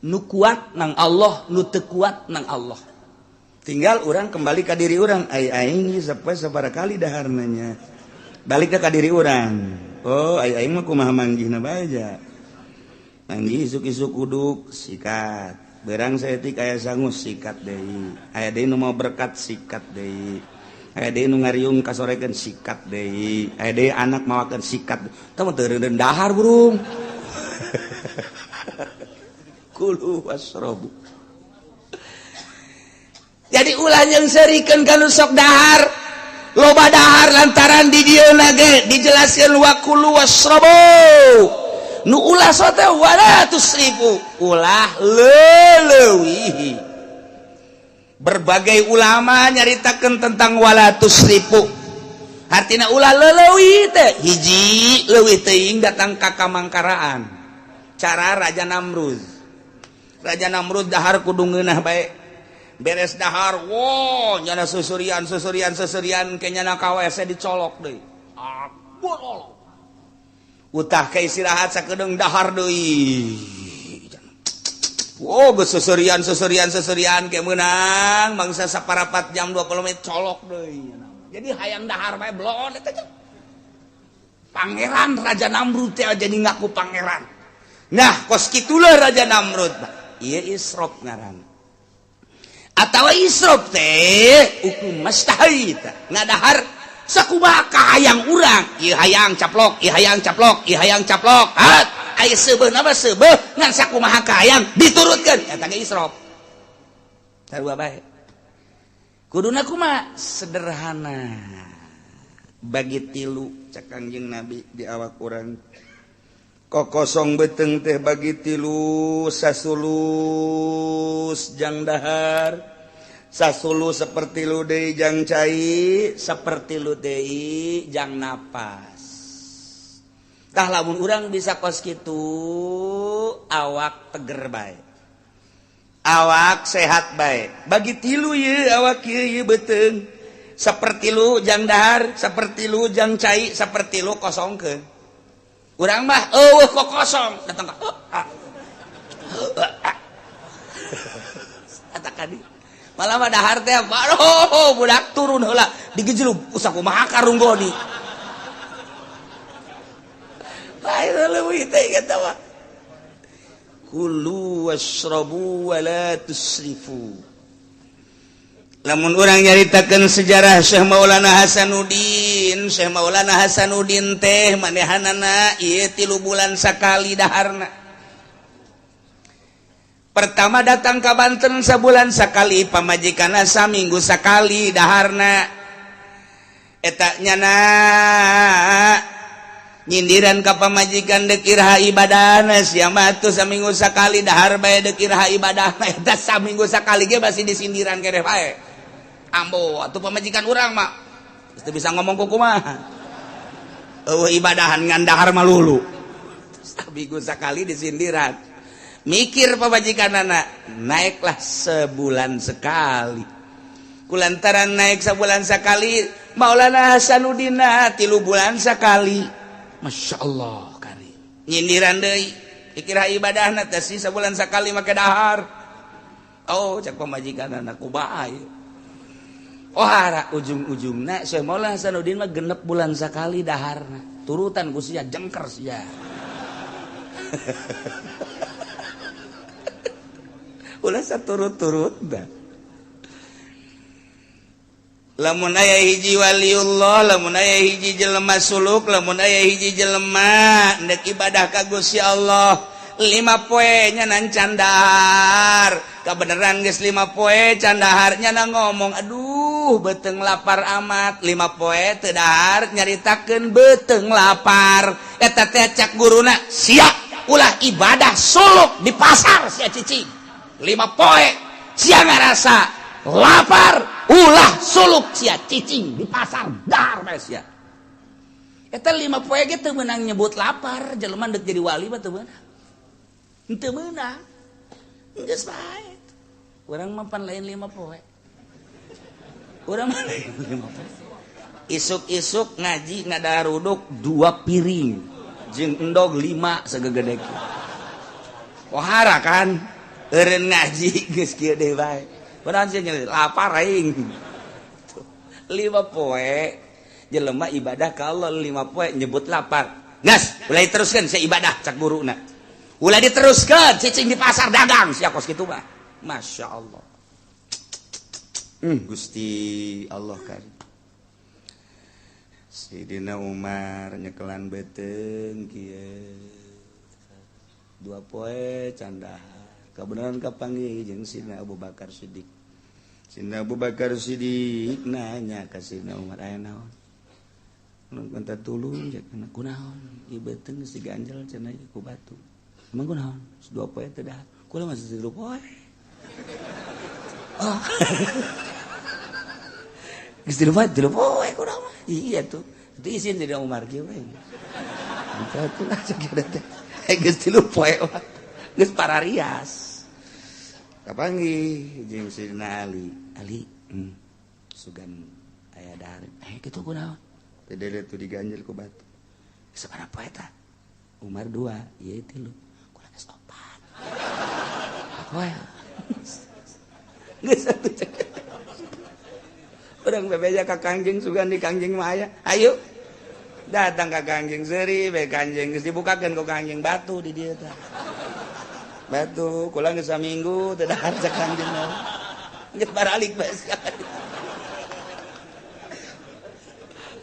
Speaker 4: nu kuat nang Allah nu teu kuat nang Allah tinggal urang kembali ka diri urang aing sapoe sabaraha kali daharna nya balik ka diri urang oh aing mah kumaha manggihna bae Manggi isuk-isuk uduk sikat berang saeutik aya sangus sikat deui aya deui nu mau berkat sikat deui aya deui nu ngariung kasorekeun sikat deui aya deui anak mawakeun sikat tah mah teu reureun dahar burung kulu wasrobu jadi ulah nyeungsarikeun kanu sok dahar loba dahar lantaran di dieu ge dijelaskeun wa kulu wasrobu nu ulah sote wala tusrifu ulah leulewi berbagai ulama nyaritakeun tentang wala tusrifu artina ulah leuwih teh hiji leuwih teuing datang ka kamangkaraan cara Raja Namrud dahar kudu ngeunah bae beres dahar wow nyana susurian ke nyana ka WC dicolok deui utah ke istirahat sakedeung dahar deui wow geus susurian ke meunang bangsa saparapat jam 20 menit colok deui jadi hayang dahar bae blon eta pangeran Raja Namrud teh jadi ngaku pangeran nah kos kitulah Raja Namrud ieu Isrop ngaran atawa Isrop teh hukum mustahil ngadahar sakumaha hayang urang ieu hayang caplok hat aya seubeuh na seubeuh ngan sakumaha hayang diturutkeun eta ge Isrop sarua bae kuduna kumaha sederhana bagi tilu cak Kangjeng Nabi di awak urang kokosong beteng teh bagi tilu sasulus jang dahar sasulus seperti lu deui jang cai seperti lu deui jang napas tah lamun urang bisa kos kitu awak teger bae awak sehat bae bagi tilu ye awak ye beteng seperti lu jang dahar seperti lu jang cai seperti lu kosongkeun urang mah kok kosong datang ka katakan malah mah dahar teh baru budak turun heula digejlug usah kumaha karunggoni bae leuwih teh eta mah kulu washrabu wa la tusrifu lamun urang nyaritakeun sejarah Syekh Maulana Hasanuddin teh manehanana ieu 3 bulan sakali daharna pertama datang ka Banten sabulan sakali pamajikanna saminggu sakali daharna eta nyana nyindiran ka pamajikan deuk iraha ibadahna sia mah atuh saminggu sakali dahar bae deuk iraha ibadahna eta saminggu sakali ge basi disindiran keneh bae ambo atuh pamajikan urang mah teu bisa ngomong kumaha ibadahan ngan dahar mah lulu saminggu sakali disindiran mikir pamajikanana naiklah sebulan sekali kulantaran naik sebulan sekali Maulana Hasanuddin 3 bulan sekali Masya Allah kari nyindiran deui dikira ibadahna teh sabulan sekali make dahar cak pamajikanana kumaha ieu hara ujung-ujungna Syekh Maulana Hasanuddin mah 6 bulan sekali daharna turutan ku sia jengker sia ulah saturut-turut dah lamun aya hiji waliullah lamun aya hiji jelema suluk lamun aya hiji jelema ndek ibadah ka Gusti Allah 5 poe nyanan candahar kabeneran geus 5 poe candahar nyana ngomong aduh beteng lapar amat 5 poe teu dahar nyaritakeun beteng lapar eta teh cak guruna sia ulah ibadah suluk di pasar sia cicing 5 poe sia ngarasa lapar ulah suluk sia cicing di pasar dahar bae sia eta 5 poe ge teu meunang nyebut lapar jelema deuk jadi wali mah teu meunang henteu meunang geus bae urang mah pan lain 5 poe urang mah lain 5 poe isuk-isuk ngaji ngadahar uduk 2 piring jeung endog 5 sagegede kieu pohara kan eureun ngaji geus kieu deui bae padahal sia nyeri lapar aing 5 poe jelema ibadah ka Allah 5 poe nyebut lapar ngas ulah diteruskeun sia ibadah cak guruna ulah diteruskeun cicing di pasar dagang sia kos kitu mah Masya Allah Gusti Allah karim Sayyidina Umar nyekelan beteng kieu 2 poe candahar kabeneran kapanggih jeung Sidina Abu Bakar Siddiq Sidina Abu Bakar Siddiq nanya ka Sidina Umar aya naon nu minta tulung cek kunaon ieu beteng geus diganjel cenah ku batu emang kunaon 2 poe teh dah kula masih 3 poe
Speaker 3: Oh. Geus 3 poe kurang mah. Iya tuh. Itu isin tidak Umar kieu we. Itu lah sakira teh. Geus 3 poe mah. Geus pararias. Kapanggih jeung Sidina Ali. Ali, sugan aya dahar. Kitu kunaon? Teh tuh diganjel ku batu. Sabaraha poe tah? Umar 2, ieu 3. Kurang geus 4. Poe. Geus atuh. Urang bebeja ka Kangjeng sugan di Kangjeng mah aya. Ayo. Datang ka Kangjeng seuri bae Kangjeng geus dibukakeun ku Kangjeng batu di dieu tah. Batu kula geus saminggu teu dahar cek Kangjeng mah. Geus baralik bae.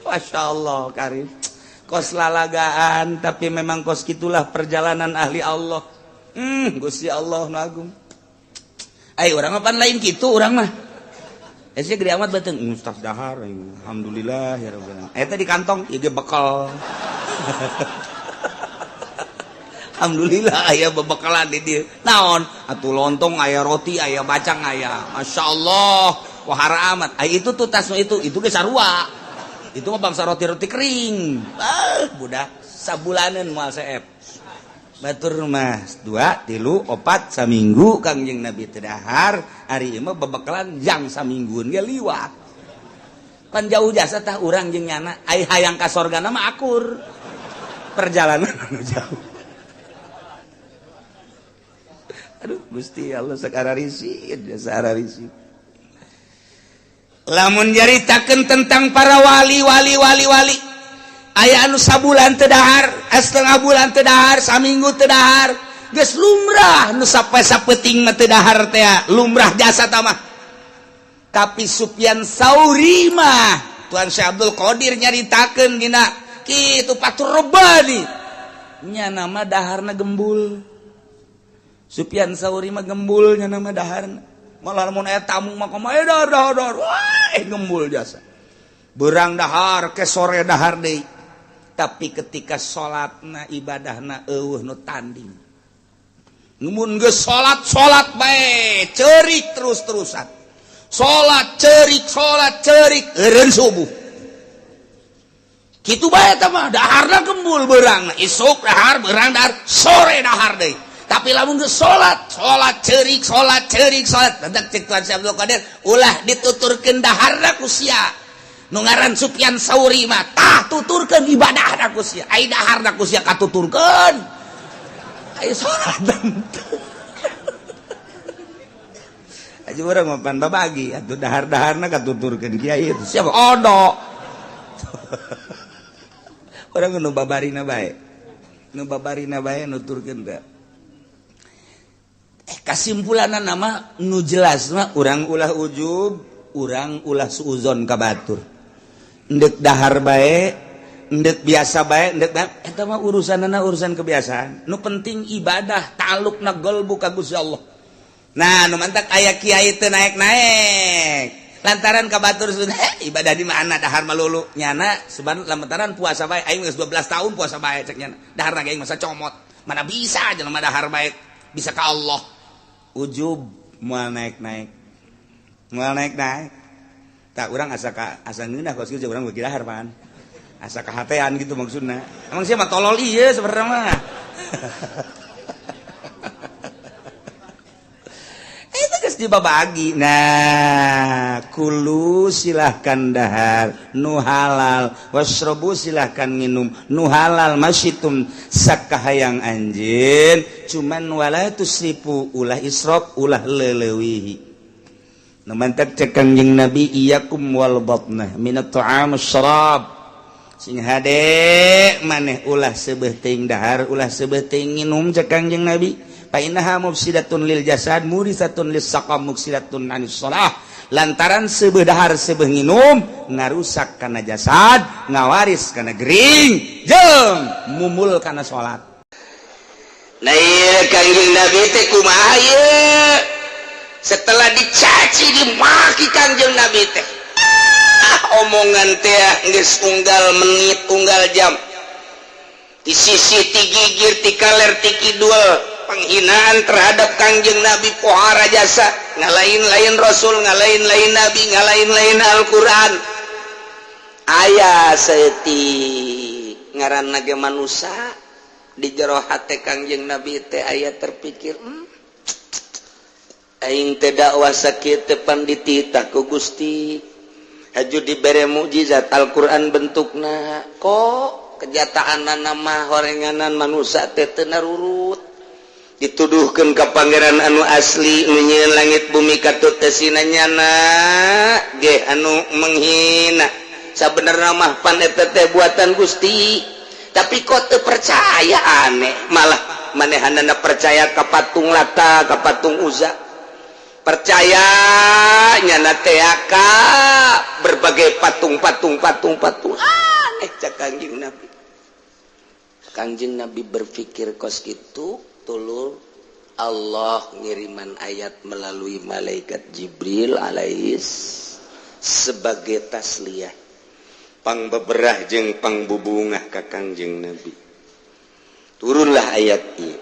Speaker 3: Masya Allah Karim. Kos lalagaan tapi memang kos gitulah perjalanan ahli Allah. Gusti Allah nu agung. Ayo urang mah pan lain kitu urang mah. Ese gede amat bateung Ustaz dahar. Alhamdulillah ya rabbal alamin. Eta di kantong ieu ge bekal. Alhamdulillah aya bebekalan di dieu. Naon? Atuh lontong aya roti aya bacang aya. Masyaallah. Wahara amat. Ai itu tuh tas itu ge sarua. Itu mah bangsa roti-roti kering. Budak sabulaneun moal saep. Batur mah 2, 3, 4 saminggu Kangjeng Nabi teu dahar, ari ieu mah bebekalan jang saminggueun ge liwat. Pan jauh jasa tah urang jeung nyana, ai hayang ka sorgana mah akur. Perjalanan anu jauh. Aduh, Gusti Allah sakararisi, sakararisi. Lamun nyaritakeun tentang para wali. Aya anu sabulan teu dahar, setengah bulan teu dahar, saminggu teu dahar, geus lumrah nu sapoe-sapeting mah teu dahar teh, lumrah jasa tah mah. Tapi Sufyan Tsauri mah Tuan Syekh Abdul Qadir nyaritakeun dina kitu Fathur Rabbani. Nya nama daharna gembul. Sufyan Tsauri mah gembul nya nama daharna. Malah mun aya tamu mah kumaha dahar. Wah, gembul jasa. Beurang dahar ke sore dahar deui. Tapi ketika sholatna ibadahna eueuh nu tanding. Mun geus sholat bae ceurik terus-terusan. Sholat cerik eureun subuh. Kitu bae eta mah daharna gembul beurangna. Isuk dahar, beurang dahar, sore dahar deui. Tapi lamun geus sholat cerik. Dadak cek Tuan Syekh Abdul Qadir ulah dituturkeun daharna ku sia. Nu ngaran Sufyan Tsauri mah tah tuturkeun ibadahna ku sia. Ai daharna ku sia katuturkeun. Ai salat. Aja urang mah pan babagi atuh dahar-daharna katuturkeun kiai itu. Siapa odo. Urang nu babarina bae. Nu babarina bae nuturkeun teh. Kasimpulanna nama nu jelas mah urang ulah ujub, urang ulah suuzon ka batur. Ndek dahar bae, ndek biasa bae, ndek eta mah urusanna urusan kebiasaan. Nu penting ibadah, ta'alluqna qalbu ka Gusti Allah. Nah, nu mantak aya kiai teu naek-naek. Lantaran ka batur ibadah di mana dahar malulu. Nyana seban lantaran puasa bae aing geus 12 tahun puasa bae cek nyana. Daharna ge aing masa comot. Mana bisa jelema dahar bae bisa ka Allah. Ujub moal naik-naik. Moal naik-naik. Tak urang asa ngeunah kos kieu urang beuki dahar pan. Asa kahatean gitu maksudna. Emang sia mah tolol ieu sebenarnya mah. Itu geus dibabagi. Nah, kulu silahkan dahar nu halal, wasrobu silahkan minum nu halal masyitum sakahayang anjeun, cuman wala tusrifu ulah israf ulah leulewihi. Namantak cek Kangjeng Nabi iyakum wal batnah minat ta'am syarab. Sing hade maneh ulah seubeuh teuing dahar ulah seubeuh teuing nginum cek Kangjeng Nabi. Fa innaha mufsidatun lil jasad murisatun lis saqam mufsidatun anis shalah. Lantaran seubeuh dahar seubeuh nginum ngarusak kana jasad, ngawaris kana gering, jeung mumul kana salat.
Speaker 2: Nah ieu Kangjeng Nabi teh kumaha ieu? Setelah dicaci dimaki Kangjeng Nabi teh omongan teh geus unggal menit unggal jam di sisi ti gigir ti kaler ti kidul penghinaan terhadap Kangjeng Nabi pohara jasa ngalain-lain Rasul ngalain-lain Nabi ngalain-lain Al-Quran ayah seti ngaran nage manusia di jero hate Kangjeng Nabi teh ayah terpikir aing teh dakwah sakieu teh panditita ku Gusti haju dibere mukjizat Al-Quran bentukna kok kejataan nama horenganan manusia teh teu narurut dituduhkeun ka pangeran anu asli nu nyieun langit bumi katut teh sinanyana ge anu menghina sabenerna mah pan eta teh buatan Gusti tapi kok teu percaya aneh malah manehanana percaya ka patung Lata ka patung Uzza percaya nyana teh ka berbagai patung aneh cak Kangjeng Nabi berpikir kos kitu tulur Allah ngiriman ayat melalui malaikat Jibril alaihis sebagai tasliyah pangbeberah jeung pangbubungah ka Kangjeng Nabi turunlah ayat ieu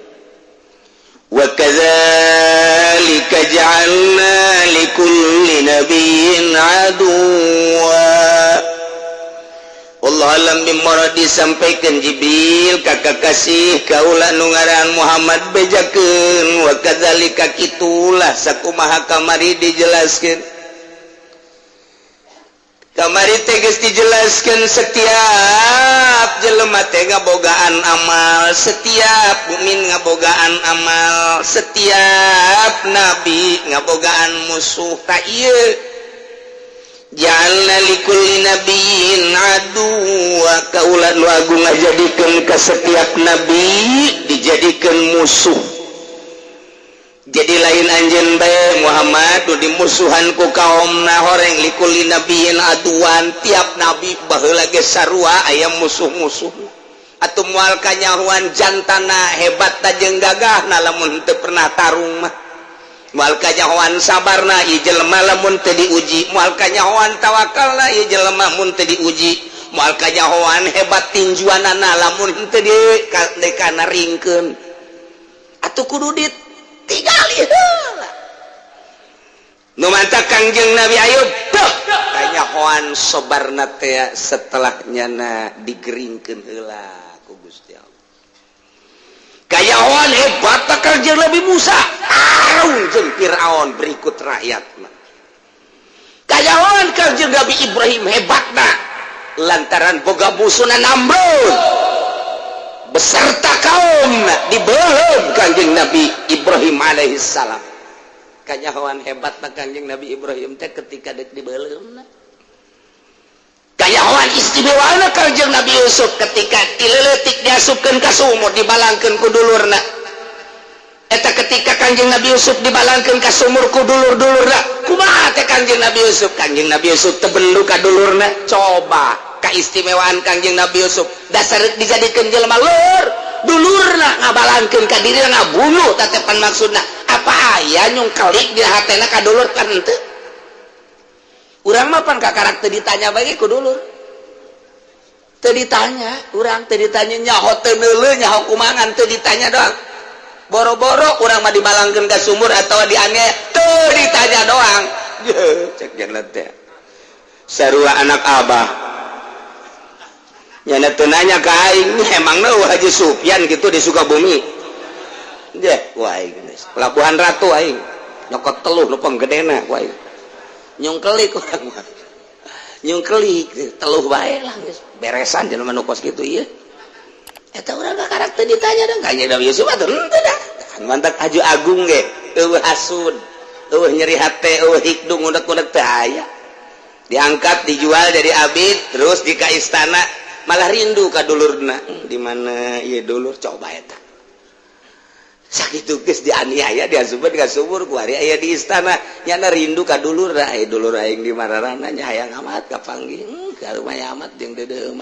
Speaker 2: wa kadzalika ja'alna likulli nabiyyin aduwwa Allah alam bimara disampaikan Jibril kakak kasih kaula nu ngaran Muhammad bejakeun wa kadzalika kitulah sakumaha kamari dijelaskeun kamari teh geus dijelaskeun setiap jelema teh ngabogaan amal setiap mukmin ngabogaan amal setiap nabi ngabogaan musuh ta ieu ja'alna likulli nabiyyin aduwwa kaula nu agung ngajadikeun ka setiap nabi dijadikeun musuh jadi lain anjeun bae Muhammad nu dimusuhan ku kaumna horeng likulli nabiyyin aduwan tiap nabi baheula ge sarua aya musuh-musuh atuh moal kanyahoan jantana hebat ta jeung gagahna lamun teu pernah tarung mah moal kanyahoan sabarna ieu jelema lamun teu diuji moal kanyahoan tawakalna ieu jelema mun teu diuji moal kanyahoan hebat tinjuanana lamun teu dikana ringkeun atuh kudu ditinggali heula nu mantap Kangjeng Nabi Ayub kanyahoan sabarna teh setelah nyana digeringkeun heula ku Gusti Allah kayawan hebat Kangjeng Nabi Musa Harun jeung Firaun berikut rakyatna kayawan Kangjeng Nabi Ibrahim hebatna lantaran boga musuhna Namrud beserta kaumna dibeuleum Kangjeng Nabi Ibrahim alaihi salam kayawan hebatna Kangjeng Nabi Ibrahim teh ketika deuk dibeuleumna kayawan istimewana Kangjeng Nabi Yusuf ketika dileutik diasupkeun ka sumur dibalangkeun ku dulurna eta ketika Kangjeng Nabi Yusuf dibalangkeun ka sumur ku dulur-dulurna kumaha teh Kangjeng Nabi Yusuf teu belu ka dulurna coba kaistimewaan Kangjeng Nabi Yusuf dasar dijadikeun jelema leueur dulurna ngabalangkeun ka dirina ngabunuh tatepan maksudna apa aya nyungkelik di hatena ka dulur kan teu urang mah pan ka karakter ditanya bagi ku dulur teu ditanya urang teu ditanya nyaho teu neuleuh nyaho kumangan teu ditanya doang boro-boro urang mah dibalangkeun ka sumur atau dianiaya teu ditanya doang cek jangan teh sarua anak abah nyana teu nanya ka aing emangna Haji Sufyan gitu di Sukabumi deh wah geus Pelabuhan Ratu aing nyokot teluh nu penggedena ku aing nyungkelik urang mah nyungkelik teluh bae lah geus beresan jelema nu kos kitu ieu eta urang ka karakter ditanya dong Kangjeng Nabi Yusuf atuh henteu dah mantap aju agung ge eueuh hasud eueuh nyeri hate eueuh hikdung unek-unek teh aya diangkat dijual jadi abid terus di ka istana malah rindu ka dulurna di mana ieu dulur coba eta sakitu geus dianiaya diasupkeun ka sumur ku ari aya di istana nyana rindu ka dulur dulur aing di mararana nya hayang amat kapanggih ka rumah amat jeung deudeuh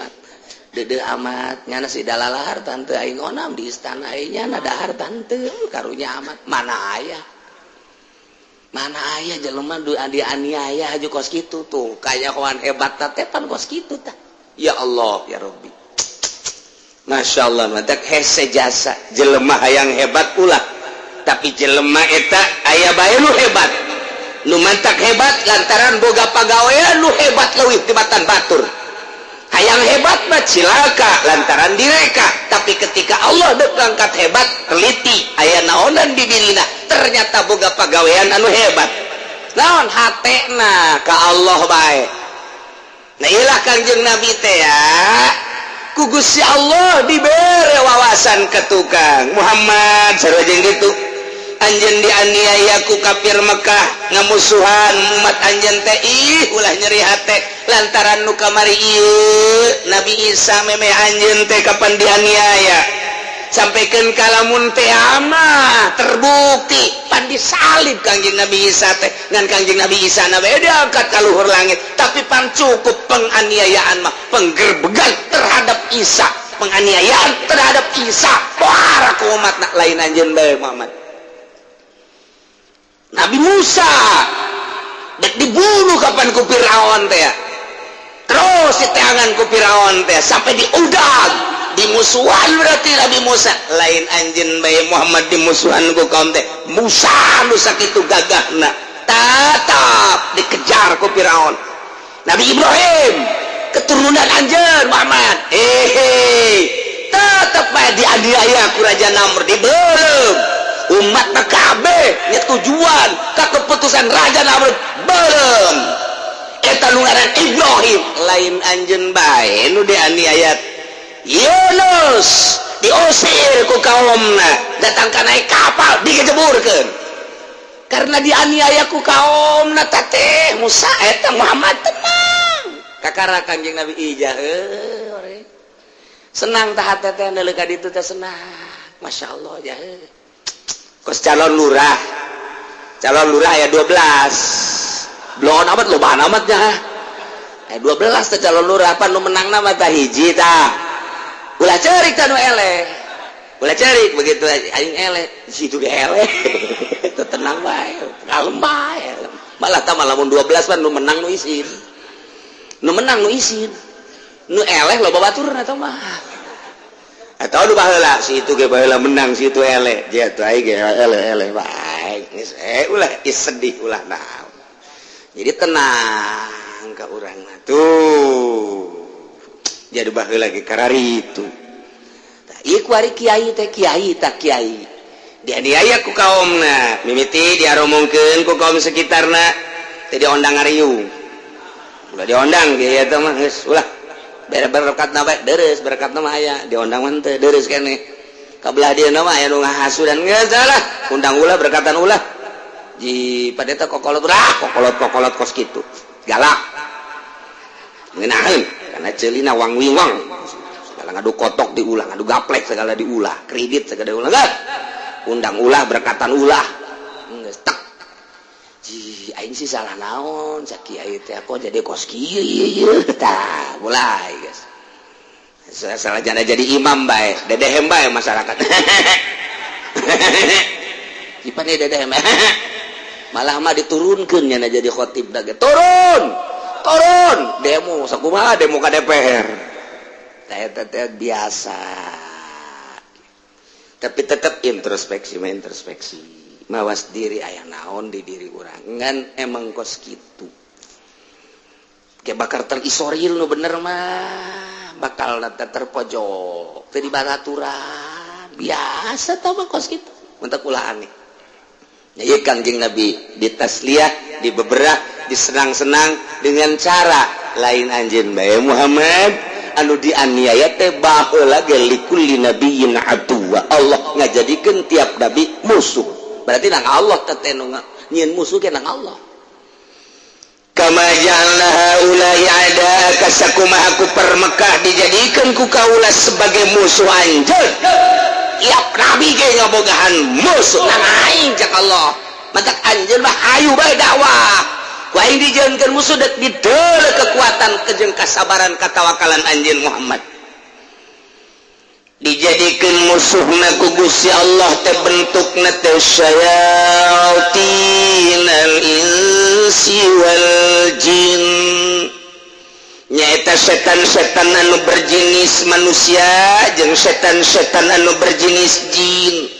Speaker 2: amat nyana si dalalahar tante aing onam di istana aing nyana dahar tante karunya amat mana aya jelema dianiaya haju kos kitu tuh kaya kawan hebat tatepan kos kitu tah ya Allah ya Rabbi Masya Allah mantap hese jasa jelema hayang hebat ulah tapi jelema eta aya bae nu hebat nu mantak hebat lantaran boga pagawean nu hebat leuwih tibatan batur hayang hebat mah cilaka lantaran direka tapi ketika Allah deuk ngangkat hebat teliti aya naonan di dirina ternyata boga pagawean anu hebat naon hatena ka Allah bae nah ilah Kangjeng Nabi teh ya ku Gusti Allah dibere wawasan ke tukang Muhammad sareng gitu anjeun dianiaya ku kafir Mekah ngamusuhan umat anjeun teh ulah nyeri hate lantaran nu kamari ieu Nabi Isa meme anjeun teh kapan dianiaya sampaikan kalamun teh amah terbukti pan disalib Kangjeng Nabi Isa teh ngan Kangjeng Nabi Isa na beda angkat ka luhur langit tapi pan cukup penganiayaan mah penggerbegan terhadap Isa penganiayaan terhadap Isa para ku umat nak lain anjeun bae Muhammad Nabi Musa dek dibunuh kapan ku Firaun teh ya terus diteangan ku Firaun teh sampai diudag dimusuhan berarti Nabi Musa lain anjeun bae Muhammad dimusuhan ku kaum teh Musa nu sakitu gagahna tatap dikejar ku Firaun Nabi Ibrahim keturunan anjeun Muhammad tetap bae dianiaya ku Raja Namrud dibeuleum umat kabeh nya tujuan ka keputusan Raja Namrud belum eta nu ngaran Ibrahim lain anjeun bae nu dianiaya Yunus diusir ku kaumna datang ka naik kapal digejeburkeun karena dianiaya ku kaumna teh Musa eta Muhammad tenang kakara Kangjeng Nabi ijah senang tah hate teh neuleuh ka ditu teh senang masyaallah ya kos calon lurah ya 12 belum amat loba amatnya 12 teh calon lurah apa nu menang nama tah hiji tah ulah ceurik tah nu eleh ulah ceurik begitu aing eleh situ ge eleh teu tenang bae kalem bae malah tah lamun 12 pan nu menang nu isin nu eleh loba baturna tah mah atau lu baheula si itu ge baheula menang si itu eleh jatuh aing ge eleh bae geus ulah sedih ulah naon jadi tenang ka urang mah tuh jadi baheula ge kararitu tah ieu ku ari kiai teh kiai tak kiai dianiaya ku kaumna mimiti diaromongkeun ku kaum sekitarna teh diondang ngariung ulah diondang ge eta mah geus ulah berkat nama deres berkat nama aya diondang mah teu deres keneh kabelah dia nama aya nu ngahasu dan geus lah undang ulah berkatan ulah di padeta kokolot kos kitu galak ngeunaheun kana ceulina wang-wing-wang segala ngadu kotok diulah ngadu gaplek segala diulah kredit segala diulah undang ulah berkatan ulah geus tek aing sih salah naon cak kiai teh kok jadi kos kieu tah mulai guys salah jadi imam bae dedehem bae masyarakat cipane dedehem malah mah diturunkeun nya jadi khotib da turun demo sakumaha demo ka DPR teh biasa tapi tetap introspeksi mawas diri aya naon di diri urang ngan emang kos kitu ke bakal terisoril nu bener mah bakal nate terpojok teu dibaturan biasa tah mah kos kitu mentak ulah aneh nya ieu Kangjeng Nabi ditasliyah dibeberah disenang-senang dengan cara lain anjeun bae Muhammad anu dianiaya teh baheula ge likulli nabiyyin aduwa Allah ngajadikeun tiap nabi musuh berarti nang Allah teteh nu nyieun musuh ge nang Allah kama ja'alna haula'i ada kasakumaha ku permekah dijadikeun ku kaula sebagai musuh anjeun tiap nabi ge ngabogahan musuh nang aing cak Allah matak anjeun mah hayu bae dakwah ku aing dijieunkeun musuh dek dideuleuh kekuatan jeung kasabaran katawakalan anjeun Muhammad dijadikan musuhna ku Gusti Allah teh bentukna teh syayatinal insi wal jin nyaeta setan-setan anu berjenis manusia jeung setan-setan anu berjenis jin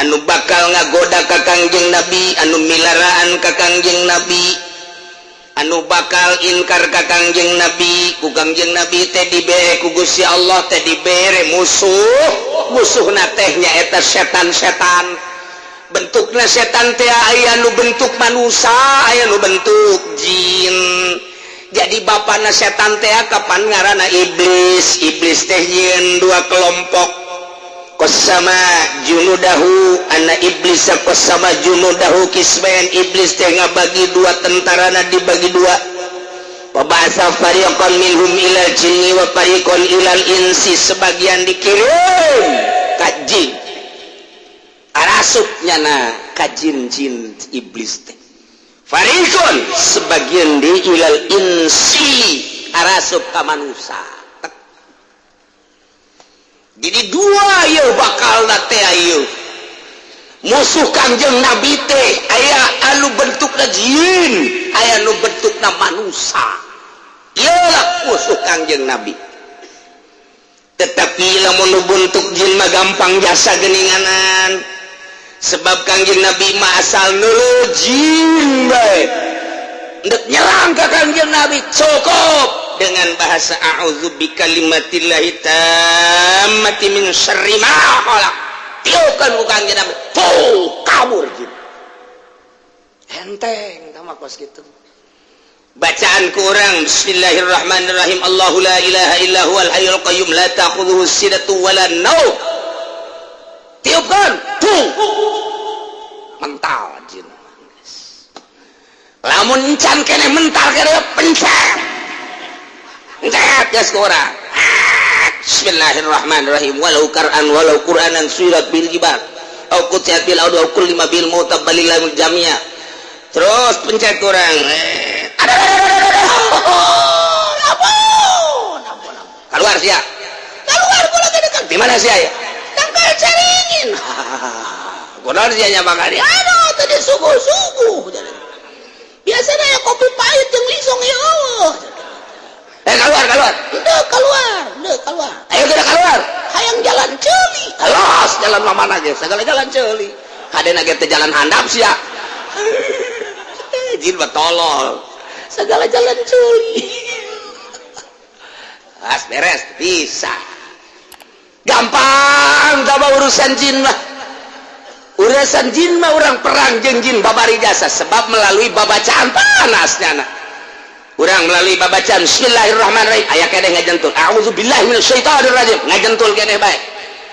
Speaker 2: anu bakal ngagoda ka Kangjeng Nabi, anu milaraan ka Kangjeng Nabi, anu bakal inkar ka Kangjeng Nabi, ku Kangjeng Nabi teh dibere ku Gusti Allah, teh dibere musuhna teh nyaeta setan-setan. Bentukna setan teh aya nu bentuk manusia, aya nu bentuk jin. Jadi bapana setan teh kapan ngaranna iblis. Iblis teh yeun dua kelompok. Qasama junudahu, anna iblis qasama junudahu kismain. Iblis teh ngabagi dua tentarana dibagi dua. Wa ba'atsa fariqan minhum ilal jinni wa fariqan ilal insi, sebagian dikirim ka jin. Arasupnya na ka jin-jin iblis teh. Fariqan sebagian di ilal insi, arasup ka manusia. Jadi dua ieu bakal teh ieu. Musuh Kangjeng Nabi teh aya anu bentukna jin, aya anu bentukna manusia. Ieulah musuh Kangjeng Nabi. Tetapi lamun bentuk jin mah gampang jasa geuninganan. Sebab Kangjeng Nabi mah asal neuleuh jin bae. Ndek nyerang ka Kangjeng Nabi cukup dengan bahasa a'udzu bikalimatillahi tammati min syarri ma khalaq. Tiukan ku Kangjeng Nabi, kabur jin. Enteng tama kos kitu. Bacaan ku urang bismillahirrahmanirrahim. Allahu la ilaha illa huwal hayyul qayyum la ta'khudhuhu sinatun wa la naum. Tiupkan, mental jin. Lamun encan kene mental kene pencet. Pencet geus ku urang. Bismillahirrahmanirrahim. Walau Qur'anan surat bil jibal au qutiat bil aud au kulli ma bil mautab balilal jami'a. Terus pencet ku urang. Keluar sia. Keluar kula teh dekat. Di mana sia ya? Tangkal caringin. Kunaon sia nya bakari? Aduh, tadi suguh-suguh. Biasanya ya kopi pahit jeung lisong ya Allah. Keluar. Keluar. Ayo kita keluar. Hayang jalan ceuli. Alos, jalan mana ge? Segala jalan ceuli. Kadena ge teh jalan handap sia. Jin betolol. Segala jalan ceuli. As beres bisa. Gampang tambah urusan jin mah. Urusan jin mah orang perang jeung jin babari jasa sebab melalui babacaan panasnya. Urang melalui babacaan bismillahirrahmanirrahim aya keneh ngajentul a'udzubillahi minasyaitonir rajim ngajentul keneh bae.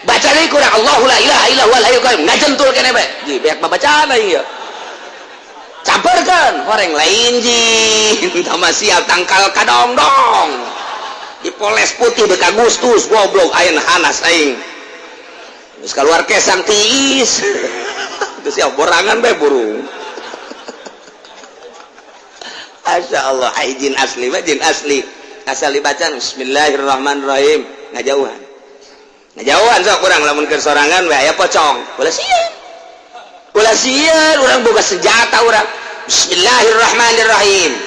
Speaker 2: Baca deui kurang Allahu la ilaha illa huwal hayyul qayyum ngajentul keneh bae. Ji beak babacaan aing ieu. Camperkeun horeng lain jin tama siap tangkal kadong-dong. Dipoles putih bek Agustus goblok ayeuna hanas aing. Geus keluar kesang tiis. Geus siap borangan bae burung. Masya Allah, jin asli, jin asli. Asal dibaca bismillahirrahmanirrahim. Ngajauhan sok kurang lamun keur sorangan we aya pocong. Ulah sieun urang boga senjata urang. Bismillahirrahmanirrahim.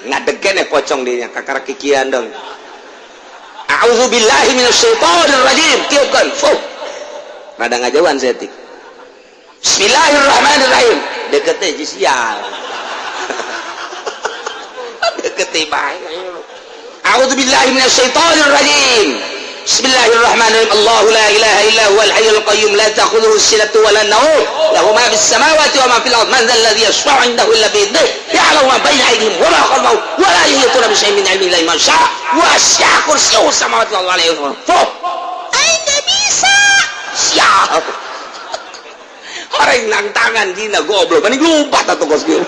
Speaker 2: Ngadegen pocong dinya kakara kikian dong. A'udzubillahi minasyaitonir rajim. Tiupkan. Rada ngajauhan setik. Bismillahirrahmanirrahim. Deket teh sial. Ketibai. A'udzubillahi minasyaitonir rajim. Bismillahirrahmanirrahim. Allahu la ilaha illa huwal hayyul qayyum la ta'khudhuhu sinatun wa la nawm. Lahu ma fis samawati wa ma fil ardh. Man dhal ladzi yashfa'u 'indahu illa bi idhnihi. Ya'lamu ma bayna aydihim wa ma khalfahum wa la yuhituna bi shay'in min 'ilmihi illa bima syaa. Wasi'a kursiyyuhu samawati wal ardi. Aing bisa. Siap. Horeng nang tangan dina goblok. Mending lompat atuh kos kieu.